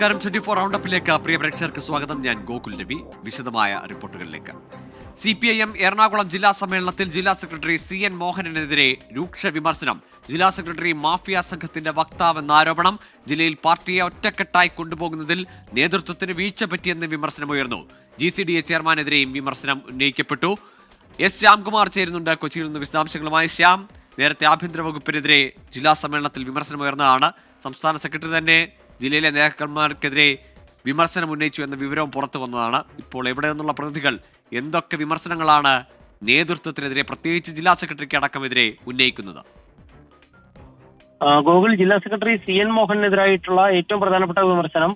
നമസ്കാരം. 24 റൗണ്ടപ്പിലേക്ക് പ്രിയ പ്രേക്ഷകർക്ക് സ്വാഗതം. ഞാൻ ഗോകുൽ രവി. വിശദമായ റിപ്പോർട്ടുകളിലേക്ക്. CPIM എറണാകുളം ജില്ലാ സമ്മേളനത്തിൽ ജില്ലാ സെക്രട്ടറി CN മോഹനനെതിരെ രൂക്ഷ വിമർശനം. ജില്ലാ സെക്രട്ടറി മാഫിയ സംഘത്തിന്റെ വക്താവെന്ന ആരോപണം. ജില്ലയിൽ പാർട്ടിയെ ഒറ്റക്കെട്ടായി കൊണ്ടുപോകുന്നതിൽ നേതൃത്വത്തിന് വീഴ്ച പറ്റിയെന്ന് വിമർശനമുയർന്നു. GCDA ചെയർമാനെതിരെയും വിമർശനം ഉന്നയിക്കപ്പെട്ടു. S ശ്യാംകുമാർ ചേരുന്നുണ്ട് കൊച്ചിയിൽ നിന്ന് വിശദാംശങ്ങളുമായി. ശ്യാം, നേരത്തെ ആഭ്യന്തര വകുപ്പിനെതിരെ ജില്ലാ സമ്മേളനത്തിൽ വിമർശനമുയർന്നതാണ്. സംസ്ഥാന സെക്രട്ടറി തന്നെ ജില്ലയിലെ നേതാക്കന്മാർക്കെതിരെ വിമർശനം ഉന്നയിച്ചു എന്ന വിവരവും പുറത്തു വന്നതാണ്. ഇപ്പോൾ എവിടെ നിന്നുള്ള പ്രതിനിധികൾ എന്തൊക്കെ വിമർശനങ്ങളാണ് നേതൃത്വത്തിനെതിരെ, പ്രത്യേകിച്ച് ജില്ലാ സെക്രട്ടറിക്ക് അടക്കമെതിരെ ഉന്നയിക്കുന്നത്? ഗോകുൽ, ജില്ലാ സെക്രട്ടറി CN മോഹനെതിരായിട്ടുള്ള ഏറ്റവും പ്രധാനപ്പെട്ട വിമർശനം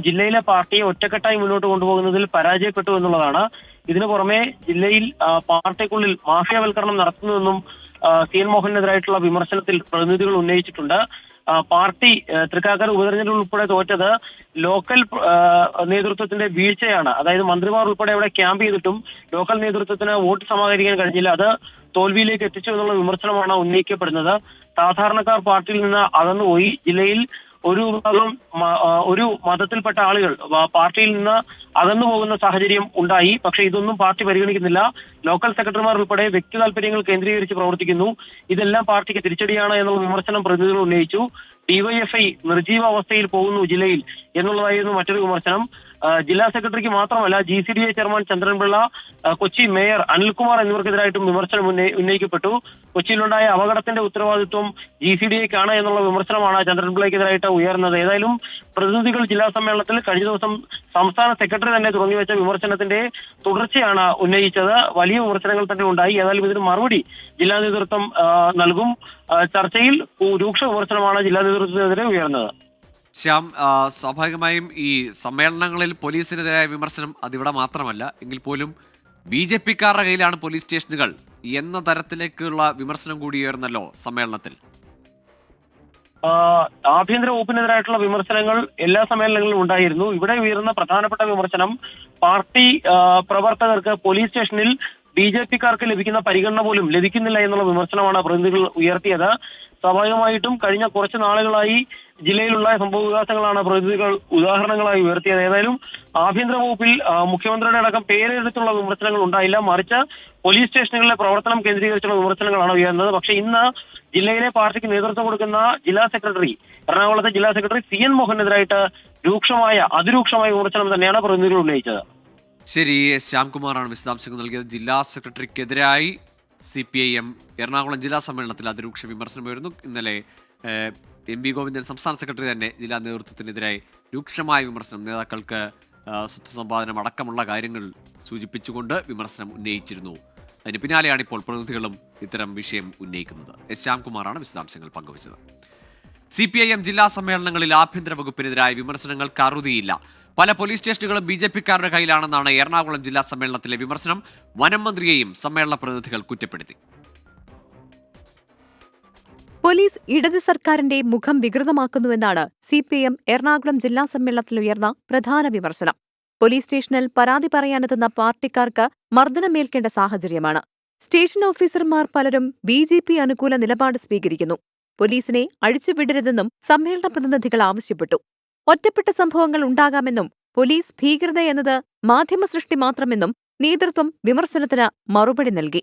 ജില്ലയിലെ പാർട്ടിയെ ഒറ്റക്കെട്ടായി മുന്നോട്ട് കൊണ്ടുപോകുന്നതിൽ പരാജയപ്പെട്ടു എന്നുള്ളതാണ്. ഇതിനു പുറമെ ജില്ലയിൽ പാർട്ടിക്കുള്ളിൽ മാഫിയവൽക്കരണം നടത്തുന്നുവെന്നും CN മോഹനെതിരായിട്ടുള്ള വിമർശനത്തിൽ പ്രതിനിധികൾ ഉന്നയിച്ചിട്ടുണ്ട്. പാർട്ടി തൃക്കാക്കര ഉപതെരഞ്ഞെടുപ്പ് ഉൾപ്പെടെ തോറ്റത് ലോക്കൽ നേതൃത്വത്തിന്റെ വീഴ്ചയാണ്. അതായത് മന്ത്രിമാർ ഉൾപ്പെടെ അവിടെ ക്യാമ്പ് ചെയ്തിട്ടും ലോക്കൽ നേതൃത്വത്തിന് വോട്ട് സമാഹരിക്കാൻ കഴിഞ്ഞില്ല. അത് തോൽവിയിലേക്ക് എത്തിച്ചു എന്നുള്ള വിമർശനമാണ് ഉന്നയിക്കപ്പെടുന്നത്. സാധാരണക്കാർ പാർട്ടിയിൽ നിന്ന് അകന്നുപോയി. ജില്ലയിൽ ഒരു വിഭാഗം ഒരു മതത്തിൽപ്പെട്ട ആളുകൾ പാർട്ടിയിൽ നിന്ന് അകന്നു പോകുന്ന സാഹചര്യം ഉണ്ടായി. പക്ഷേ ഇതൊന്നും പാർട്ടി പരിഗണിക്കുന്നില്ല. ലോക്കൽ സെക്രട്ടറിമാർ ഉൾപ്പെടെ വ്യക്തി താല്പര്യങ്ങൾ കേന്ദ്രീകരിച്ച് പ്രവർത്തിക്കുന്നു. ഇതെല്ലാം പാർട്ടിക്ക് തിരിച്ചടിയാണ് എന്നുള്ള വിമർശനം പ്രതിനിധികൾ ഉന്നയിച്ചു. DYFI നിർജീവ അവസ്ഥയിൽ പോകുന്നു ജില്ലയിൽ എന്നുള്ളതായിരുന്നു മറ്റൊരു വിമർശനം. ജില്ലാ സെക്രട്ടറിക്ക് മാത്രമല്ല GCDA chairman Chandran Pillai, Kochi mayor Anilkumar എന്നിവർക്കെതിരായിട്ടും വിമർശനം ഉന്നയിക്കപ്പെട്ടു. കൊച്ചിയിലുണ്ടായ അപകടത്തിന്റെ ഉത്തരവാദിത്വം GCDAക്കാണ് എന്നുള്ള വിമർശനമാണ് ചന്ദ്രൻപിള്ളയ്ക്കെതിരായിട്ട് ഉയർന്നത്. ഏതായാലും പ്രതിനിധികൾ ജില്ലാ സമ്മേളനത്തിൽ കഴിഞ്ഞ ദിവസം സംസ്ഥാന സെക്രട്ടറി തന്നെ തുടങ്ങിവെച്ച വിമർശനത്തിന്റെ തുടർച്ചയാണ് ഉന്നയിച്ചത്. വലിയ വിമർശനങ്ങൾ തന്നെ ഉണ്ടായി. ഏതായാലും ഇതിന് മറുപടി ജില്ലാ നേതൃത്വം നൽകും. ചർച്ചയിൽ രൂക്ഷ വിമർശനമാണ് ജില്ലാ നേതൃത്വത്തിനെതിരെ ഉയർന്നത്. ശ്യാം, സ്വാഭാവികമായും ഈ സമ്മേളനങ്ങളിൽ പോലീസിനെതിരായ വിമർശനം അതിവിടെ മാത്രമല്ല എങ്കിൽ പോലും BJPക്കാരുടെ കയ്യിലാണ് പോലീസ് സ്റ്റേഷനുകൾ എന്ന തരത്തിലേക്കുള്ള വിമർശനം കൂടി ഉയർന്നല്ലോ സമ്മേളനത്തിൽ. ആഭ്യന്തര വകുപ്പിനെതിരായിട്ടുള്ള വിമർശനങ്ങൾ എല്ലാ സമ്മേളനങ്ങളിലും ഉണ്ടായിരുന്നു. ഇവിടെ ഉയർന്ന പ്രധാനപ്പെട്ട വിമർശനം പാർട്ടി പ്രവർത്തകർക്ക് പോലീസ് സ്റ്റേഷനിൽ BJPക്കാർക്ക് ലഭിക്കുന്ന പരിഗണന പോലും ലഭിക്കുന്നില്ല എന്നുള്ള വിമർശനമാണ് പ്രതിനിധികൾ ഉയർത്തിയത്. സ്വാഭാവികമായിട്ടും കഴിഞ്ഞ കുറച്ച് നാളുകളായി ജില്ലയിലുള്ള സംഭവ വികാസങ്ങളാണ് പ്രതിനിധികൾ ഉദാഹരണങ്ങളായി ഉയർത്തിയത്. ഏതായാലും ആഭ്യന്തര വകുപ്പിൽ മുഖ്യമന്ത്രിയുടെ അടക്കം പേരെടുത്തുള്ള വിമർശനങ്ങൾ ഉണ്ടായില്ല. മറിച്ച് പോലീസ് സ്റ്റേഷനുകളിലെ പ്രവർത്തനം കേന്ദ്രീകരിച്ചുള്ള വിമർശനങ്ങളാണ് ഉയർന്നത്. പക്ഷേ ഇന്ന് ജില്ലയിലെ പാർട്ടിക്ക് നേതൃത്വം കൊടുക്കുന്ന എറണാകുളത്തെ ജില്ലാ സെക്രട്ടറി CN മോഹനെതിരായിട്ട് അതിരൂക്ഷമായ വിമർശനം തന്നെയാണ് പ്രതിനിധികൾ ഉന്നയിച്ചത്. ശരി, ശ്യാംകുമാറാണ് വിശദാംശങ്ങൾ നൽകിയത്. ജില്ലാ സെക്രട്ടറിക്കെതിരായി CPIM എറണാകുളം ജില്ലാ സമ്മേളനത്തിൽ അതിരൂക്ഷ വിമർശനമായിരുന്നു. ഇന്നലെ MV ഗോവിന്ദൻ സംസ്ഥാന സെക്രട്ടറി തന്നെ ജില്ലാ നേതൃത്വത്തിനെതിരായി രൂക്ഷമായ വിമർശനം, നേതാക്കൾക്ക് സ്വത്ത് സമ്പാദനം അടക്കമുള്ള കാര്യങ്ങൾ സൂചിപ്പിച്ചുകൊണ്ട് വിമർശനം ഉന്നയിച്ചിരുന്നു. അതിന് പിന്നാലെയാണ് ഇപ്പോൾ പ്രതിനിധികളും ഇത്തരം വിഷയം ഉന്നയിക്കുന്നത്. S ശ്യാംകുമാറാണ് വിശദാംശങ്ങൾ പങ്കുവച്ചത്. CPIM ജില്ലാ സമ്മേളനങ്ങളിൽ ആഭ്യന്തര വകുപ്പിനെതിരായ വിമർശനങ്ങൾക്ക് അറുതിയില്ല. പല പോലീസ് സ്റ്റേഷനുകളും BJPക്കാരുടെ കയ്യിലാണെന്നാണ് എറണാകുളം ജില്ലാ സമ്മേളനത്തിലെ വിമർശനം. വനം മന്ത്രിയെയും സമ്മേളന പ്രതിനിധികൾ കുറ്റപ്പെടുത്തി. പോലീസ് ഇടത് സർക്കാരിന്റെ മുഖം വികൃതമാക്കുന്നുവെന്നാണ് CPIM എറണാകുളം ജില്ലാ സമ്മേളനത്തിൽ ഉയർന്ന പ്രധാന വിമർശനം. പോലീസ് സ്റ്റേഷനിൽ പരാതി പറയാനെത്തുന്ന പാർട്ടിക്കാർക്ക് മർദ്ദനമേൽക്കേണ്ട സാഹചര്യമാണ്. സ്റ്റേഷൻ ഓഫീസർമാർ പലരും BJP അനുകൂല നിലപാട് സ്വീകരിക്കുന്നു. പോലീസിനെ അഴിച്ചുവിടരുതെന്നും സമ്മേളന പ്രതിനിധികൾ ആവശ്യപ്പെട്ടു. ഒറ്റപ്പെട്ട സംഭവങ്ങൾ ഉണ്ടാകാമെന്നും പോലീസ് ഭീകരതയെന്നത് മാധ്യമസൃഷ്ടി മാത്രമെന്നും നേതൃത്വം വിമർശനത്തിന് മറുപടി നൽകി.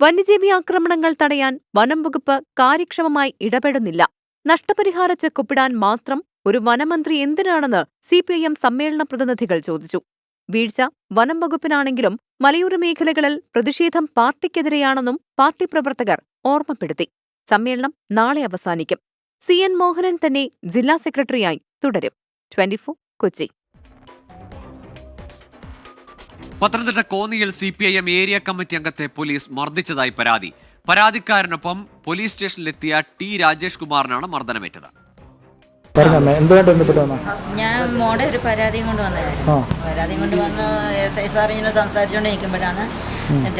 വന്യജീവി ആക്രമണങ്ങൾ തടയാൻ വനം വകുപ്പ് കാര്യക്ഷമമായി ഇടപെടുന്നില്ല. നഷ്ടപരിഹാര ചെക്കൊപ്പിടാൻ മാത്രം ഒരു വനമന്ത്രി എന്തിനാണെന്ന് CPIM സമ്മേളന പ്രതിനിധികൾ ചോദിച്ചു. വീഴ്ച വനം വകുപ്പിനാണെങ്കിലും മലയോര മേഖലകളിൽ പ്രതിഷേധം പാർട്ടിക്കെതിരെയാണെന്നും പാർട്ടി പ്രവർത്തകർ ഓർമ്മപ്പെടുത്തി. സമ്മേളനം നാളെ അവസാനിക്കും. CN മോഹനൻ തന്നെ ജില്ലാ സെക്രട്ടറിയായി തുടരും. 24 കൊച്ചി. പത്തനംതിട്ട കോന്നിയിൽ CPIM ഏരിയ കമ്മിറ്റി അംഗത്തെ പോലീസ് മർദ്ദിച്ചതായി പരാതി. പരാതിക്കാരനൊപ്പം പോലീസ് സ്റ്റേഷനിലെത്തിയ T രാജേഷ് കുമാറിനാണ് മർദ്ദനമേറ്റത്. ഞാൻ മോടെ ഒരു പരാതിയും കൊണ്ട് വന്നതായിരുന്നു. പരാതിയും കൊണ്ട് വന്ന് SI സാർ ഇങ്ങനെ സംസാരിച്ചുകൊണ്ട് നിൽക്കുമ്പോഴാണ്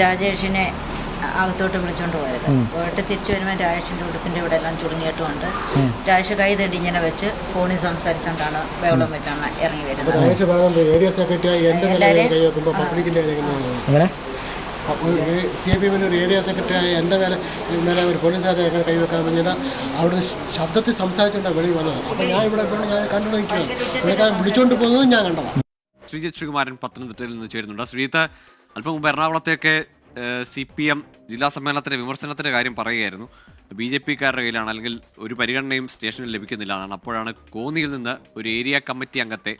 രാജേഷിനെ അകത്തോട്ട് വിളിച്ചോണ്ട് പോയത്. പോയിട്ട് തിരിച്ചു വരുമ്പോൾ രാജേഷിന്റെ ഉടുപ്പിന്റെ ഇവിടെ എല്ലാം ചുടുങ്ങിയിട്ടുമുണ്ട്. രാജേഷ് കൈ തട്ടി ഇങ്ങനെ വെച്ച് ഫോണിൽ സംസാരിച്ചോണ്ടാണ് ബഹളം വെച്ചാണ് ഇറങ്ങി വരുന്നത്. CPM ഒരു ഏരിയ സെക്രട്ടറി എൻ്റെ മേലെ ഒരു പോലീസുകാരെ എങ്ങനെ കൈവെക്കാൻ പറഞ്ഞാൽ അവിടെ ശബ്ദത്തിൽ സംസാരിച്ചുകൊണ്ടാണ് വെളിയിൽ വന്നത്. അപ്പോൾ ഞാൻ ഇവിടെ ഞാൻ കണ്ടു നോക്കിയാണ് പുള്ളിക്കാരൻ വിളിച്ചുകൊണ്ട് പോകുന്നതും ഞാൻ കണ്ടതാണ്. ശ്രീജിത്ത് ശ്രീകുമാരൻ പത്തനംതിട്ടയിൽ നിന്ന് ചേരുന്നുണ്ട്. ശ്രീജിത്ത്, അല്പം മുമ്പ് എറണാകുളത്തെയൊക്കെ CPM ജില്ലാ സമ്മേളനത്തിൻ്റെ വിമർശനത്തിൻ്റെ കാര്യം പറയുകയായിരുന്നു. BJP-ക്കാരുടെ കയ്യിലാണ്, അല്ലെങ്കിൽ ഒരു പരിഗണനയും സ്റ്റേഷനിൽ ലഭിക്കുന്നില്ല എന്നാണ്. അപ്പോഴാണ് കോന്നിയിൽ നിന്ന് ഒരു ഏരിയ കമ്മിറ്റി അംഗത്തെ,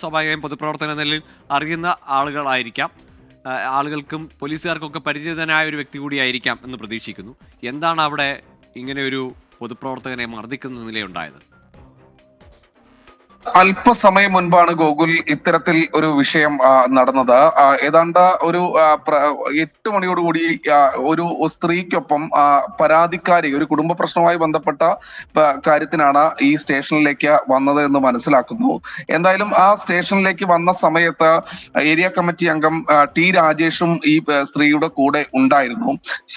സ്വാഭാവികമായും പൊതുപ്രവർത്തന നിലയിൽ അറിയുന്ന ആളുകളായിരിക്കാം, ആളുകൾക്കും പോലീസുകാർക്കൊക്കെ പരിചിതനായ ഒരു വ്യക്തി കൂടിയായിരിക്കാം എന്ന് പ്രതീക്ഷിക്കുന്നു. എന്താണ് അവിടെ ഇങ്ങനെ ഒരു പൊതുപ്രവർത്തകനെ മർദ്ദിക്കുന്ന നിലയുണ്ടായത്? അല്പസമയം മുൻപാണ് ഗോകുൽ ഇത്തരത്തിൽ ഒരു വിഷയം നടന്നത്. ഏതാണ്ട് ഒരു 8 മണിയോടുകൂടി ഒരു സ്ത്രീക്കൊപ്പം പരാതിക്കാരി ഒരു കുടുംബ പ്രശ്നവുമായി ബന്ധപ്പെട്ട കാര്യത്തിനാണ് ഈ സ്റ്റേഷനിലേക്ക് വന്നത് എന്ന് മനസ്സിലാക്കുന്നു. എന്തായാലും ആ സ്റ്റേഷനിലേക്ക് വന്ന സമയത്ത് ഏരിയ കമ്മിറ്റി അംഗം T രാജേഷും ഈ സ്ത്രീയുടെ കൂടെ ഉണ്ടായിരുന്നു.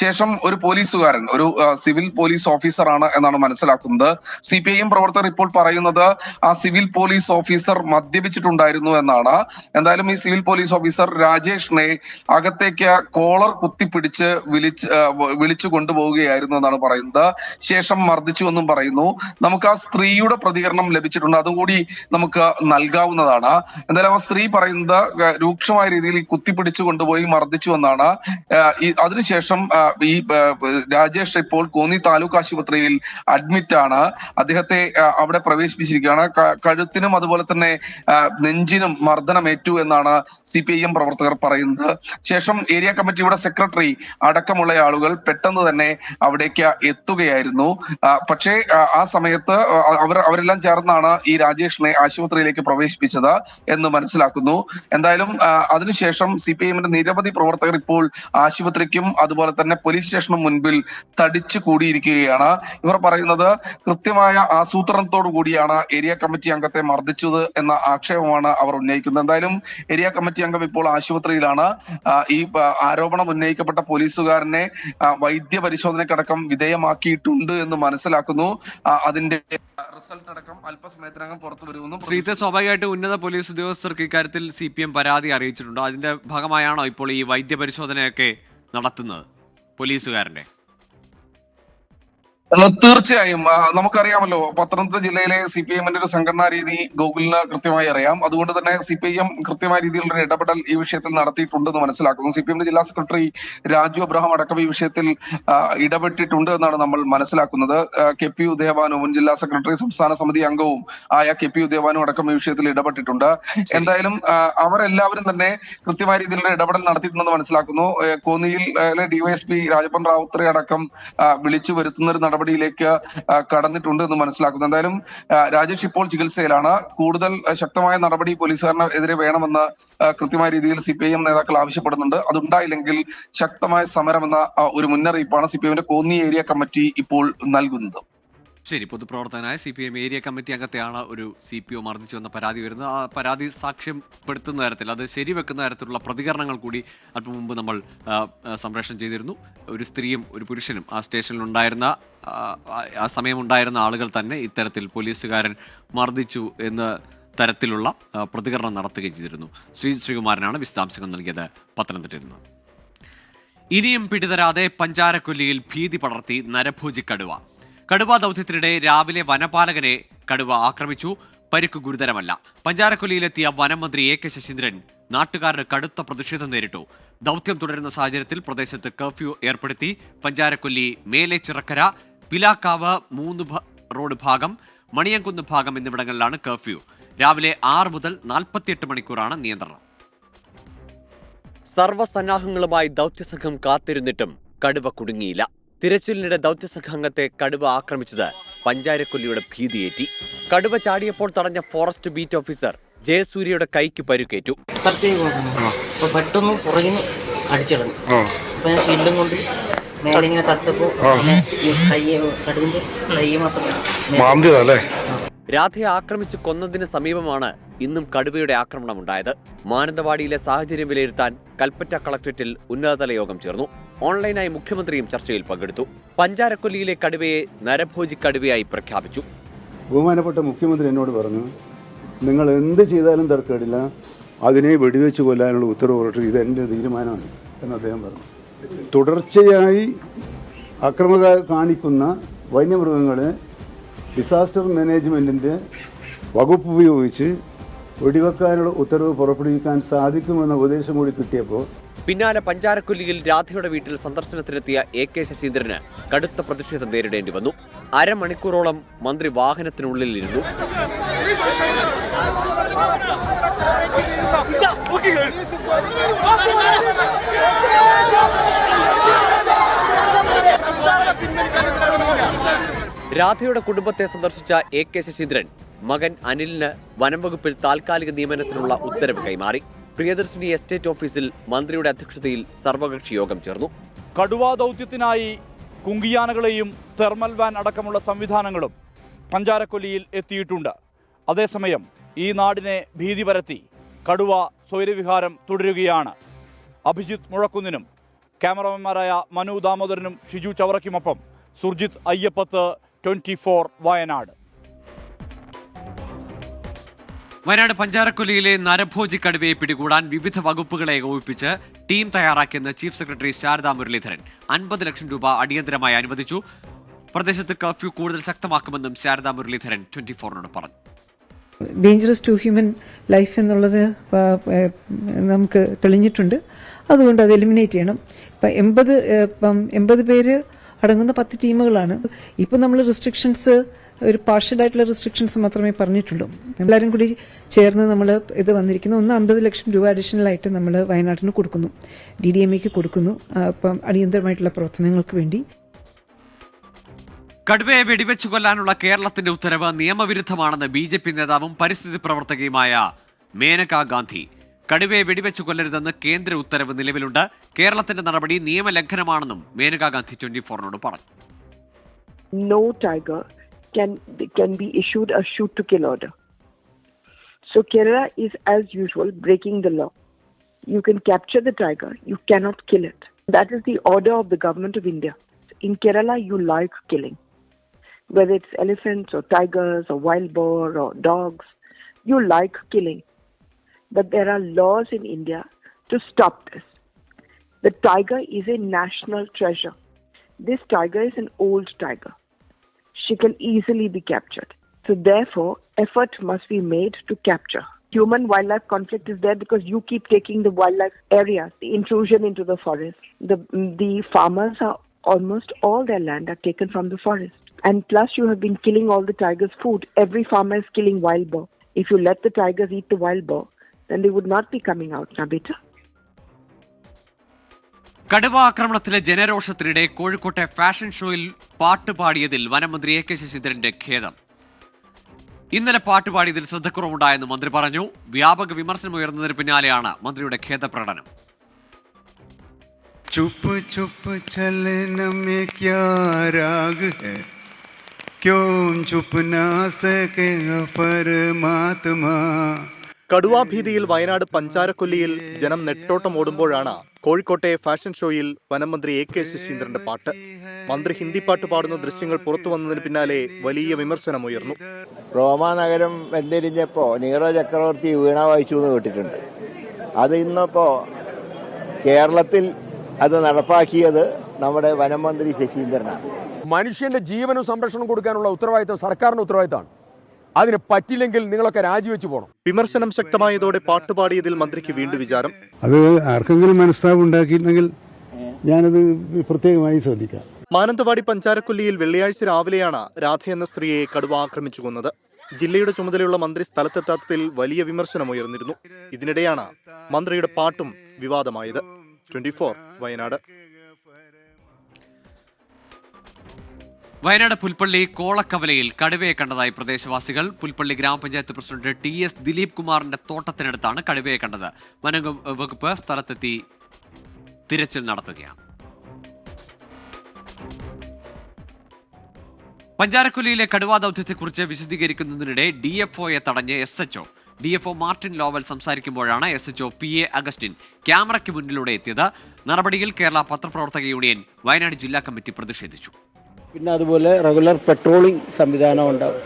ശേഷം ഒരു പോലീസുകാരൻ, ഒരു സിവിൽ പോലീസ് ഓഫീസറാണ് എന്നാണ് മനസ്സിലാക്കുന്നത്. CPIM പ്രവർത്തകർ ഇപ്പോൾ പറയുന്നത് ആ സിവിൽ പോലീസ് ഓഫീസർ മദ്യപിച്ചിട്ടുണ്ടായിരുന്നു എന്നാണ്. എന്തായാലും ഈ സിവിൽ പോലീസ് ഓഫീസർ രാജേഷിനെ അകത്തേക്ക് കോളർ കുത്തിപ്പിടിച്ച് വിളിച്ചു കൊണ്ടുപോവുകയായിരുന്നു എന്നാണ് പറയുന്നത്. ശേഷം മർദ്ദിച്ചു എന്നും പറയുന്നു. നമുക്ക് ആ സ്ത്രീയുടെ പ്രതികരണം ലഭിച്ചിട്ടുണ്ട്, അതുകൂടി നമുക്ക് നൽകാവുന്നതാണ്. എന്തായാലും ആ സ്ത്രീ പറയുന്നത് രൂക്ഷമായ രീതിയിൽ കുത്തിപ്പിടിച്ചു കൊണ്ടുപോയി മർദ്ദിച്ചു എന്നാണ്. അതിനുശേഷം ഈ രാജേഷ് ഇപ്പോൾ കോന്നി താലൂക്ക് ആശുപത്രിയിൽ അഡ്മിറ്റ് ആണ്. അദ്ദേഹത്തെ അവിടെ പ്രവേശിപ്പിച്ചിരിക്കുകയാണ്. കഴുത്തിനും അതുപോലെ തന്നെ നെഞ്ചിനും മർദ്ദനമേറ്റു എന്നാണ് CPIM പ്രവർത്തകർ പറയുന്നത്. ശേഷം ഏരിയ കമ്മിറ്റിയുടെ സെക്രട്ടറി അടക്കമുള്ള ആളുകൾ പെട്ടെന്ന് തന്നെ അവിടേക്ക് എത്തുകയായിരുന്നു. പക്ഷേ ആ സമയത്ത് അവരെല്ലാം ചേർന്നാണ് ഈ രാജേഷിനെ ആശുപത്രിയിലേക്ക് പ്രവേശിപ്പിച്ചത് എന്ന് മനസ്സിലാക്കുന്നു. എന്തായാലും അതിനുശേഷം CPIMന്റെ നിരവധി പ്രവർത്തകർ ഇപ്പോൾ ആശുപത്രിക്കും അതുപോലെ തന്നെ പോലീസ് സ്റ്റേഷനും മുൻപിൽ തടിച്ചു കൂടിയിരിക്കുകയാണ്. ഇവർ പറയുന്നത് കൃത്യമായ ആസൂത്രണത്തോടു കൂടിയാണ് ഏരിയ കമ്മിറ്റി അംഗത്തെ മർദ്ദിച്ചത് എന്ന ആക്ഷേപമാണ് അവർ ഉന്നയിക്കുന്നത്. എന്തായാലും ഏരിയ കമ്മിറ്റി അംഗം ഇപ്പോൾ ആശുപത്രിയിലാണ്. ഈ ആരോപണം ഉന്നയിക്കപ്പെട്ട പോലീസുകാരനെ വൈദ്യ പരിശോധനയ്ക്കടക്കം വിധേയമാക്കിയിട്ടുണ്ട് എന്ന് മനസ്സിലാക്കുന്നു. അതിന്റെ റിസൾട്ട് അടക്കം അല്പസമയത്തിനകം പുറത്തു വരുമെന്നും. ശ്രീത്തെ, സ്വാഭാവികമായിട്ട് ഉന്നത പോലീസ് ഉദ്യോഗസ്ഥർക്ക് ഇക്കാര്യത്തിൽ CPM പരാതി അറിയിച്ചിട്ടുണ്ടോ? അതിന്റെ ഭാഗമായാണോ ഇപ്പോൾ ഈ വൈദ്യ പരിശോധനയൊക്കെ നടത്തുന്നത് പോലീസുകാരന്റെ? തീർച്ചയായും നമുക്കറിയാമല്ലോ, പത്തനംതിട്ട ജില്ലയിലെ CPIMന്റെ ഒരു സംഘടനാ രീതി ഗോകുലിന് കൃത്യമായി അറിയാം. അതുകൊണ്ട് തന്നെ CPIM കൃത്യമായ രീതിയിലുള്ള ഒരു ഇടപെടൽ ഈ വിഷയത്തിൽ നടത്തിയിട്ടുണ്ടെന്ന് മനസ്സിലാക്കുന്നു. CPIMന്റെ ജില്ലാ സെക്രട്ടറി രാജു അബ്രഹാം അടക്കം ഈ വിഷയത്തിൽ ഇടപെട്ടിട്ടുണ്ട് എന്നാണ് നമ്മൾ മനസ്സിലാക്കുന്നത്. KP ഉദയഭാനു, മുൻ ജില്ലാ സെക്രട്ടറി, സംസ്ഥാന സമിതി അംഗവും ആയ KP ഉദയഭാനു അടക്കം ഈ വിഷയത്തിൽ ഇടപെട്ടിട്ടുണ്ട്. എന്തായാലും അവരെല്ലാവരും തന്നെ കൃത്യമായ രീതിയിലുള്ള ഇടപെടൽ നടത്തിയിട്ടുണ്ടെന്ന് മനസ്സിലാക്കുന്നു. കോന്നിയിലെ DYSP രാജപ്പൻ റാവുത്തറെ അടക്കം വിളിച്ചു വരുത്തുന്ന ഒരു നടപടിയിലേക്ക് കടന്നിട്ടുണ്ട് എന്ന് മനസ്സിലാക്കുന്നു. എന്തായാലും രാജേഷ് ഇപ്പോൾ ചികിത്സയിലാണ്. കൂടുതൽ ശക്തമായ നടപടി പോലീസുകാരനെതിരെ വേണമെന്ന് കൃത്യമായ രീതിയിൽ CPIM നേതാക്കൾ ആവശ്യപ്പെടുന്നുണ്ട്. അതുണ്ടായില്ലെങ്കിൽ ശക്തമായ സമരമെന്ന ഒരു മുന്നറിയിപ്പാണ് CPIMന്റെ കോന്നി ഏരിയ കമ്മിറ്റി ഇപ്പോൾ നൽകുന്നത്. ശരി, പൊതുപ്രവർത്തകനായ CPIM ഏരിയ കമ്മിറ്റി അംഗത്തെയാണ് ഒരു CPO മർദ്ദിച്ചു എന്ന പരാതി വരുന്നത്. ആ പരാതി സാക്ഷ്യപ്പെടുത്തുന്ന തരത്തിൽ, അത് ശരിവെക്കുന്ന തരത്തിലുള്ള പ്രതികരണങ്ങൾ കൂടി അല്പം മുമ്പ് നമ്മൾ സംപ്രേഷണം ചെയ്തിരുന്നു. ഒരു സ്ത്രീയും ഒരു പുരുഷനും ആ സ്റ്റേഷനിലുണ്ടായിരുന്ന, ആ സമയമുണ്ടായിരുന്ന ആളുകൾ തന്നെ ഇത്തരത്തിൽ പോലീസുകാരൻ മർദ്ദിച്ചു എന്ന തരത്തിലുള്ള പ്രതികരണം നടത്തുകയും ചെയ്തിരുന്നു. ശ്രീകുമാരനാണ് വിശദാംശങ്ങൾ നൽകിയത് പത്തനംതിട്ടയിൽ നിന്ന്. ഇനിയും പിടിതരാതെ പഞ്ചാരക്കൊല്ലിയിൽ ഭീതി പടർത്തി നരഭോജി കടുവ. കടുവ ദൗത്യത്തിനിടെ രാവിലെ വനപാലകനെ കടുവ ആക്രമിച്ചു. പരിക്ക് ഗുരുതരമല്ല. പഞ്ചാരക്കൊല്ലിയിലെത്തിയ വനമന്ത്രി AK ശശീന്ദ്രൻ നാട്ടുകാരുടെ കടുത്ത പ്രതിഷേധം നേരിട്ടു. ദൗത്യം തുടരുന്ന സാഹചര്യത്തിൽ പ്രദേശത്ത് കർഫ്യൂ ഏർപ്പെടുത്തി. പഞ്ചാരക്കൊല്ലി മേലെ ചിറക്കര, പിലാക്കാവ് 3 റോഡ് ഭാഗം, മണിയംകുന്ന് ഭാഗം എന്നിവിടങ്ങളിലാണ് കർഫ്യൂ. രാവിലെ 6 മുതൽ 48 മണിക്കൂറാണ് നിയന്ത്രണം. സർവ്വസന്നാഹങ്ങളുമായി ദൗത്യസംഘം കാത്തിരുന്നിട്ടും കടുവ കുടുങ്ങിയില്ല. തിരച്ചിലിനിടെ ദൗത്യസംഘാംഗത്തെ കടുവ ആക്രമിച്ചത് പഞ്ചാരക്കൊല്ലിയുടെ ഭീതിയേറ്റി. കടുവ ചാടിയപ്പോൾ തടഞ്ഞ ഫോറസ്റ്റ് ബീറ്റ് ഓഫീസർ ജയസൂര്യയുടെ കൈക്ക് പരുക്കേറ്റു. പെട്ടെന്ന് പുറകിന് അടിച്ചിടണം. അപ്പൊ ഞാൻ ഷീൽഡും കൊണ്ട് മേലിങ്ങനെ തട്ടപ്പോ കടുവിന്റെ കൈ മാത്രം. രാധയെ ആക്രമിച്ച് കൊന്നതിന് സമീപമാണ് ഇന്നും കടുവയുടെ ആക്രമണമുണ്ടായത്. മാനന്തവാടിയിലെ സാഹചര്യം വിലയിരുത്താൻ കൽപ്പറ്റ കളക്ടറേറ്റിൽ ഉന്നതതല യോഗം ചേർന്നു. ഓൺലൈനായി മുഖ്യമന്ത്രിയും ചർച്ചയിൽ പങ്കെടുത്തു. പഞ്ചാരക്കൊല്ലിയിലെ കടുവയെ നരഭോജി കടുവയായി പ്രഖ്യാപിച്ചു. ബഹുമാനപ്പെട്ട മുഖ്യമന്ത്രി എന്നോട് പറഞ്ഞു, നിങ്ങൾ എന്ത് ചെയ്താലും തർക്കമില്ല, അതിനെ വെടിവെച്ച് കൊല്ലാനുള്ള ഉത്തരവ് പുറപ്പെട്ടു. ഇതെൻ്റെ തീരുമാനമാണ്. എന്ന് അദ്ദേഹം പറഞ്ഞു. തുടർച്ചയായി അക്രമത കാണിക്കുന്ന വന്യമൃഗങ്ങളെ ഡിസാസ്റ്റർ മാനേജ്മെൻറ്റിൻ്റെ വകുപ്പ് ഉപയോഗിച്ച് വെടിവെക്കാനുള്ള ഉത്തരവ് പുറപ്പെടുവിക്കാൻ സാധിക്കുമെന്ന ഉപദേശം കൂടി കിട്ടിയപ്പോൾ പിന്നാലെ പഞ്ചാരക്കൊല്ലിയിൽ രാധയുടെ വീട്ടിൽ സന്ദർശനത്തിനെത്തിയ AK ശശീന്ദ്രന് കടുത്ത പ്രതിഷേധം നേരിടേണ്ടി വന്നു. അരമണിക്കൂറോളം മന്ത്രി വാഹനത്തിനുള്ളിലിരുന്നു. രാധയുടെ കുടുംബത്തെ സന്ദർശിച്ച AK ശശീന്ദ്രൻ മകൻ അനിലിന് വനം വകുപ്പിൽ താൽക്കാലിക നിയമനത്തിനുള്ള ഉത്തരവ് കൈമാറി. പ്രിയദർശിനി എസ്റ്റേറ്റ് ഓഫീസിൽ മന്ത്രിയുടെ അധ്യക്ഷതയിൽ സർവകക്ഷി യോഗം ചേർന്നു. കടുവാ ദൗത്യത്തിനായി കുങ്കിയാനകളെയും തെർമൽ വാൻ അടക്കമുള്ള സംവിധാനങ്ങളും പഞ്ചാരക്കൊല്ലിയിൽ എത്തിയിട്ടുണ്ട്. അതേസമയം ഈ നാടിനെ ഭീതി പരത്തി കടുവ സ്വൈരവിഹാരം തുടരുകയാണ്. അഭിജിത്ത് മുഴക്കുന്നിനും ക്യാമറമാൻമാരായ മനു ദാമോദരനും ഷിജു ചവറയ്ക്കുമൊപ്പം സുർജിത്ത് അയ്യപ്പത്ത്, 24 വയനാട്. വയനാട് പഞ്ചാരക്കൊല്ലിയിലെ നരഭോജി കടുവയെ പിടികൂടാൻ വിവിധ വകുപ്പുകളെ ഏകോപിപ്പിച്ച് ടീം തയ്യാറാക്കിയെന്ന് ചീഫ് സെക്രട്ടറി ശാരദാ മുരളീധരൻ. 50 ലക്ഷം രൂപ അടിയന്തരമായി അനുവദിച്ചു. പ്രദേശത്ത് കർഫ്യൂ കൂടുതൽ ശക്തമാക്കുമെന്നും ശാരദാ മുരളീധരൻ 24 പറഞ്ഞു. ഡേഞ്ചറസ് ടു ഹ്യൂമൻ ലൈഫ് എന്നുള്ളത് നമുക്ക് തെളിഞ്ഞിട്ടുണ്ട്. അതുകൊണ്ട് അത് എലിമിനേറ്റ് ചെയ്യണം. ഇപ്പം 80 പേര് അടങ്ങുന്ന 10 ടീമുകളാണ്. ഇപ്പോൾ നമ്മൾ റെസ്ട്രിക്ഷൻസ് ഒരു പാർഷ്യലായിട്ടുള്ള റെസ്ട്രിക്ഷൻസ് മാത്രമേ പറഞ്ഞിട്ടുള്ളൂ. എല്ലാവരും കൂടി ചേർന്ന് നമ്മൾ ഇത് വന്നിരിക്കുന്നു. 50 ലക്ഷം രൂപ അഡീഷണൽ ആയിട്ട് നമ്മൾ വയനാട്ടിന് കൊടുക്കുന്നു, DDMAക്ക് കൊടുക്കുന്നു. അപ്പം അടിയന്തരമായിട്ടുള്ള പ്രവർത്തനങ്ങൾക്ക് വേണ്ടി. കടുവയെ വെടിവെച്ചു കൊല്ലാനുള്ള കേരളത്തിന്റെ ഉത്തരവ് നിയമവിരുദ്ധമാണെന്ന് BJP നേതാവും പരിസ്ഥിതി പ്രവർത്തകയുമായ മേനകാ ഗാന്ധി. കടുവയെ വെടിവെച്ചു കൊല്ലരുതെന്ന് കേന്ദ്ര ഉത്തരവ് നിലവിലുണ്ട്. കേരളത്തിന്റെ നടപടി നിയമലംഘനമാണെന്നും മേനകാ ഗാന്ധി 24 പറഞ്ഞു. No tiger can be issued a shoot to kill order. So Kerala is as usual breaking the law. You can capture the tiger, you cannot kill it. That is the order of the government of India. In Kerala, you like killing. Whether it's elephants or tigers or wild boar or dogs, you like killing. But there are laws in India to stop this. The tiger is a national treasure. This tiger is an old tiger. She can easily be captured. So therefore, effort must be made to capture. Human-wildlife conflict is there because you keep taking the wildlife areas, the intrusion into the forest. The farmers are almost all their land are taken from the forest. And plus you have been killing all the tigers' food. Every farmer is killing wild boar. If you let the tigers eat the wild boar, then they would not be coming out, na beta. കടുവ ആക്രമണത്തിലെ ജനരോഷത്തിനിടെ കോഴിക്കോട്ടെ fashion ഷോയിൽ പാട്ടുപാടിയതിൽ വനമന്ത്രി AK ശശീന്ദ്രന്റെ ഖേദം. ഇന്നലെ പാട്ടുപാടിയതിൽ ശ്രദ്ധക്കുറവുണ്ടായെന്ന് മന്ത്രി പറഞ്ഞു. വ്യാപക വിമർശനം ഉയർന്നതിന് പിന്നാലെയാണ് മന്ത്രിയുടെ ഖേദപ്രകടനം. ചുപ്പ് ചുപ്പ് ചലന മേ ക്യാ രാഗ് ഹൈ ക്യോം ചുപ്പ് നാ സകേ പരമാത്മാ. കടുവാഭീതിയിൽ വയനാട് പഞ്ചാരക്കൊല്ലിയിൽ ജനം നെട്ടോട്ടം ഓടുമ്പോഴാണ് കോഴിക്കോട്ടെ ഫാഷൻ ഷോയിൽ വനമന്ത്രി AK ശശീന്ദ്രന്റെ പാട്ട്. മന്ത്രി ഹിന്ദി പാട്ട് പാടുന്ന ദൃശ്യങ്ങൾ പുറത്തു വന്നതിന് പിന്നാലെ വലിയ വിമർശനമുയർന്നു. റോമാനഗരം വെന്തിരിഞ്ഞപ്പോ നീറോ ചക്രവർത്തി വീണ വായിച്ചു എന്ന് കേട്ടിട്ടുണ്ട്. അത് ഇന്നിപ്പോ കേരളത്തിൽ അത് നടപ്പാക്കിയത് നമ്മുടെ വനമന്ത്രി ശശീന്ദ്രനാണ്. മനുഷ്യന്റെ ജീവനും സംരക്ഷണം കൊടുക്കാനുള്ള ഉത്തരവാദിത്തം സർക്കാരിന്റെ ഉത്തരവാദിത്തമാണ്. അതിന് പറ്റില്ലെങ്കിൽ നിങ്ങളൊക്കെ രാജിവെച്ചു പോകണം. വിമർശനം ശക്തമായതോടെ പാട്ടുപാടിയതിൽ മന്ത്രിക്ക് വീണ്ടും വിചാരം. അത് ആർക്കെങ്കിലും മനസ്താപം ഉണ്ടാക്കിയിട്ടുണ്ടെങ്കിൽ ഞാനത് പ്രത്യേകമായി ശ്രദ്ധിക്കാം. മാനന്തവാടി പഞ്ചാരക്കൊല്ലിയിൽ വെള്ളിയാഴ്ച രാവിലെയാണ് രാധ എന്ന സ്ത്രീയെ കടുവ ആക്രമിച്ചു കൊന്നത്. ജില്ലയുടെ ചുമതലയുള്ള മന്ത്രി സ്ഥലത്തെത്താത്തതിൽ വലിയ വിമർശനമുയർന്നിരുന്നു. ഇതിനിടെയാണ് മന്ത്രിയുടെ പാട്ടും വിവാദമായത്. 24 വയനാട്. വയനാട് പുൽപ്പള്ളി കോളക്കവലയിൽ കടുവയെ കണ്ടതായി പ്രദേശവാസികൾ. പുൽപ്പള്ളി ഗ്രാമപഞ്ചായത്ത് പ്രസിഡന്റ് TS ദിലീപ് കുമാറിന്റെ തോട്ടത്തിനടുത്താണ് കടുവയെ കണ്ടത്. വനംവകുപ്പ് സ്ഥലത്തെത്തി തിരച്ചിൽ നടത്തുകയാണ്. പഞ്ചാരക്കൊല്ലിയിലെ കടുവാ ദൗത്യത്തെക്കുറിച്ച് വിശദീകരിക്കുന്നതിനിടെ DFOയെ തടഞ്ഞ് SHO. DFO മാർട്ടിൻ ലോവൽ സംസാരിക്കുമ്പോഴാണ് SHO PA അഗസ്റ്റിൻ ക്യാമറയ്ക്ക് മുന്നിലൂടെ എത്തിയത്. നടപടിയിൽ കേരള പത്രപ്രവർത്തക യൂണിയൻ വയനാട് ജില്ലാ കമ്മിറ്റി പ്രതിഷേധിച്ചു. പിന്നെ അതുപോലെ റെഗുലർ പെട്രോളിംഗ് സംവിധാനം ഉണ്ടാവും.